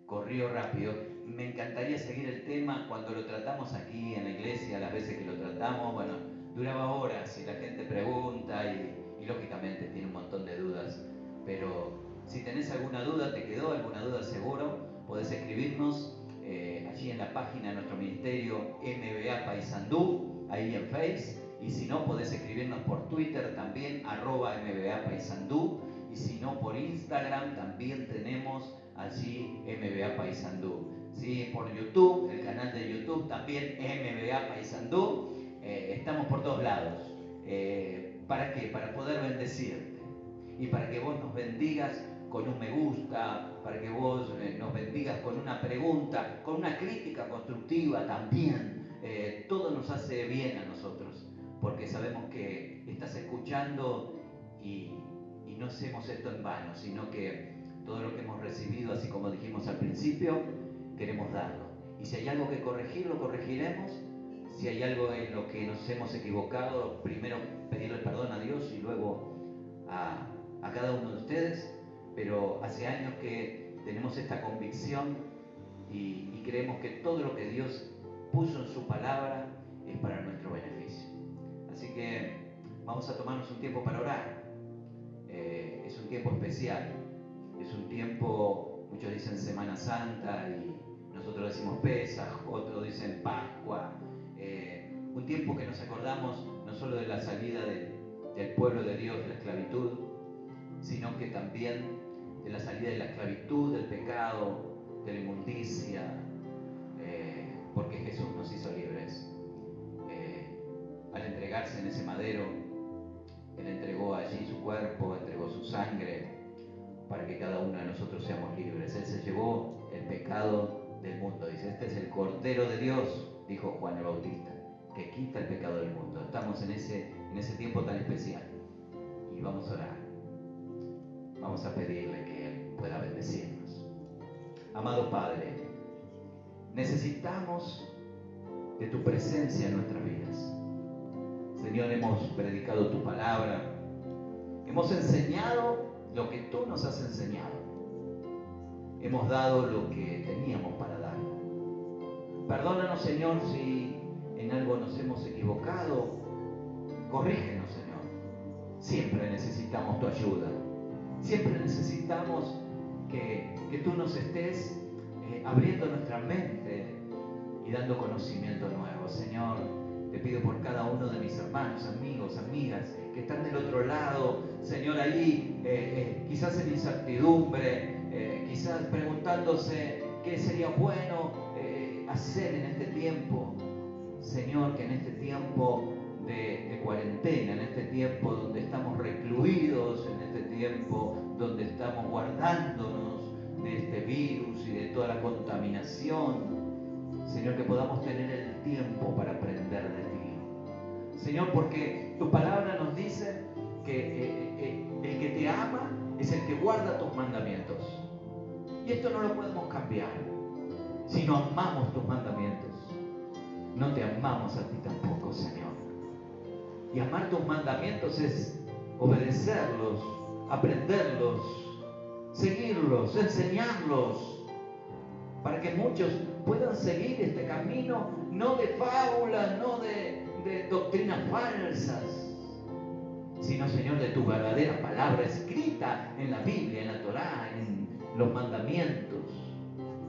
corrió rápido. Me encantaría seguir el tema cuando lo tratamos aquí en la iglesia, las veces que lo tratamos. Bueno, duraba horas y la gente pregunta y lógicamente tiene un montón de dudas. Pero si tenés alguna duda, te quedó alguna duda seguro, podés escribirnos allí en la página de nuestro ministerio MBA Paysandú, ahí en Face. Y si no, podés escribirnos por Twitter también, @MBA Paysandú. Y si no, por Instagram también tenemos allí MBA Paysandú. ¿Sí? Por YouTube, el canal de YouTube también MBA Paysandú. Estamos por todos lados. ¿Para qué? Para poder bendecirte. Y para que vos nos bendigas con un me gusta, para que vos nos bendigas con una pregunta, con una crítica constructiva también. Todo nos hace bien a nosotros, porque sabemos que estás escuchando y no hacemos esto en vano, sino que todo lo que hemos recibido, así como dijimos al principio, queremos darlo. Y si hay algo que corregir, lo corregiremos. Si hay algo en lo que nos hemos equivocado, primero pedirle perdón a Dios y luego a cada uno de ustedes. Pero hace años que tenemos esta convicción y creemos que todo lo que Dios puso en su palabra es para nuestro beneficio. Así que vamos a tomarnos un tiempo para orar. Es un tiempo especial, es un tiempo, muchos dicen Semana Santa y nosotros decimos Pesaj, otros dicen Pascua, un tiempo que nos acordamos no solo de la salida del pueblo de Dios de la esclavitud, sino que también de la salida de la esclavitud, del pecado, de la inmundicia, porque Jesús nos hizo libres. Al entregarse en ese madero, Él entregó allí su cuerpo, entregó su sangre para que cada uno de nosotros seamos libres. Él se llevó el pecado del mundo. Dice, este es el Cordero de Dios, dijo Juan el Bautista, que quita el pecado del mundo. Estamos en ese tiempo tan especial y vamos a orar. Vamos a pedirle que Él pueda bendecirnos. Amado Padre, necesitamos de tu presencia en nuestras vidas. Señor, hemos predicado tu palabra, hemos enseñado lo que tú nos has enseñado, hemos dado lo que teníamos para dar. Perdónanos, Señor, si en algo nos hemos equivocado, corrígenos, Señor. Siempre necesitamos tu ayuda, siempre necesitamos que tú nos estés abriendo nuestra mente y dando conocimiento nuevo. Señor, te pido por cada uno de mis hermanos, amigos, amigas que están del otro lado, Señor, ahí quizás en incertidumbre, quizás preguntándose qué sería bueno hacer en este tiempo. Señor, que en este tiempo de cuarentena, en este tiempo donde estamos recluidos, en este tiempo donde estamos guardándonos de este virus y de toda la contaminación, Señor, que podamos tener el tiempo para aprender de ti. Señor, porque tu palabra nos dice que el que te ama es el que guarda tus mandamientos. Y esto no lo podemos cambiar. Si no amamos tus mandamientos, no te amamos a ti tampoco, Señor. Y amar tus mandamientos es obedecerlos, aprenderlos, seguirlos, enseñarlos. para que muchos puedan seguir este camino, no de fábulas, no de doctrinas falsas, sino, Señor, de tu verdadera palabra escrita en la Biblia, en la Torá, en los mandamientos,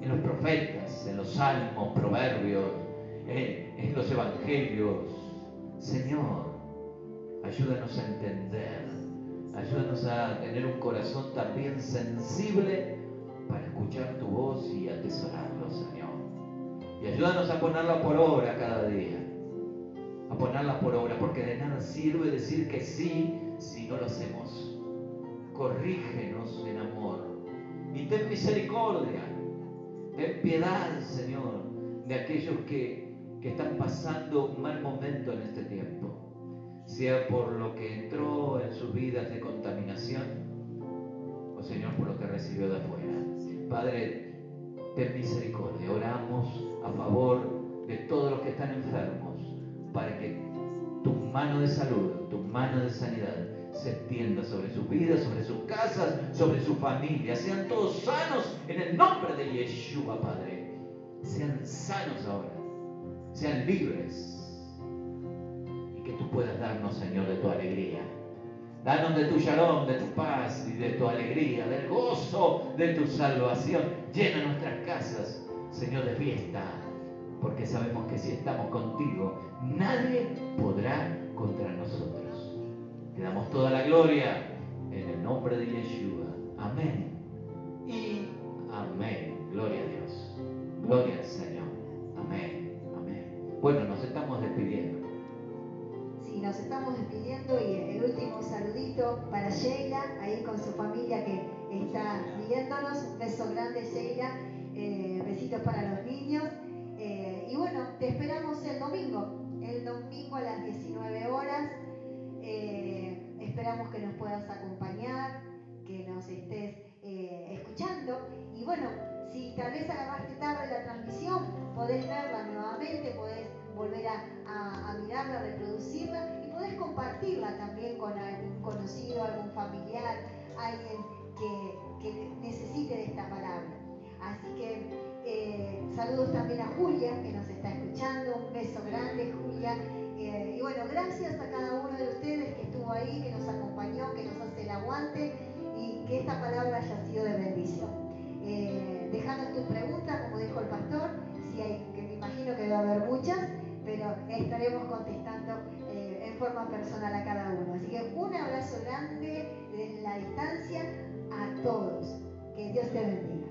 en los profetas, en los salmos, proverbios, en los evangelios. Señor, ayúdanos a entender, ayúdanos a tener un corazón también sensible para escuchar tu voz y atesorarlo, Señor. Y ayúdanos a ponerla por obra cada día, a ponerla por obra, porque de nada sirve decir que sí si no lo hacemos. Corrígenos en amor y ten misericordia, ten piedad, Señor, de aquellos que están pasando un mal momento en este tiempo, sea por lo que entró en sus vidas de contaminación, o, Señor, por lo que recibió de afuera. Padre, ten misericordia. Oramos a favor de todos los que están enfermos, para que tu mano de salud, tu mano de sanidad se extienda sobre sus vidas, sobre sus casas, sobre su familia. Sean todos sanos en el nombre de Yeshua, Padre. Sean sanos ahora, sean libres, y que tú puedas darnos, Señor, de tu alegría. Danos de tu shalom, de tu paz y de tu alegría, del gozo de tu salvación. Llena nuestras casas, Señor, de fiesta, porque sabemos que si estamos contigo, nadie podrá contra nosotros. Te damos toda la gloria en el nombre de Yeshua. Amén y amén. Gloria a Dios. Gloria al Señor. Amén. Amén. Bueno, nos estamos despidiendo. Sí, nos estamos despidiendo, y el último saludito para Sheila, ahí con su familia que está viéndonos. Un beso grande, Sheila. Besitos para los niños. Y bueno, te esperamos el domingo a las 19 horas. Esperamos que nos puedas acompañar, que nos estés escuchando. Y bueno, si tal vez agarraste tarde la transmisión, podés verla nuevamente, podés volver a mirarla, reproducirla, y podés compartirla también con algún conocido, algún familiar, alguien que necesite de esta palabra. Así que saludos también a Julia, que nos está escuchando. Un beso grande, Julia. Y bueno, gracias a cada uno de ustedes que estuvo ahí, que nos acompañó, que nos hace el aguante, y que esta palabra haya sido de bendición. Dejanos tus preguntas, como dijo el pastor, si hay, que me imagino que va a haber muchas, pero estaremos contestando en forma personal a cada uno. Así que un abrazo grande desde la distancia a todos. Que Dios te bendiga.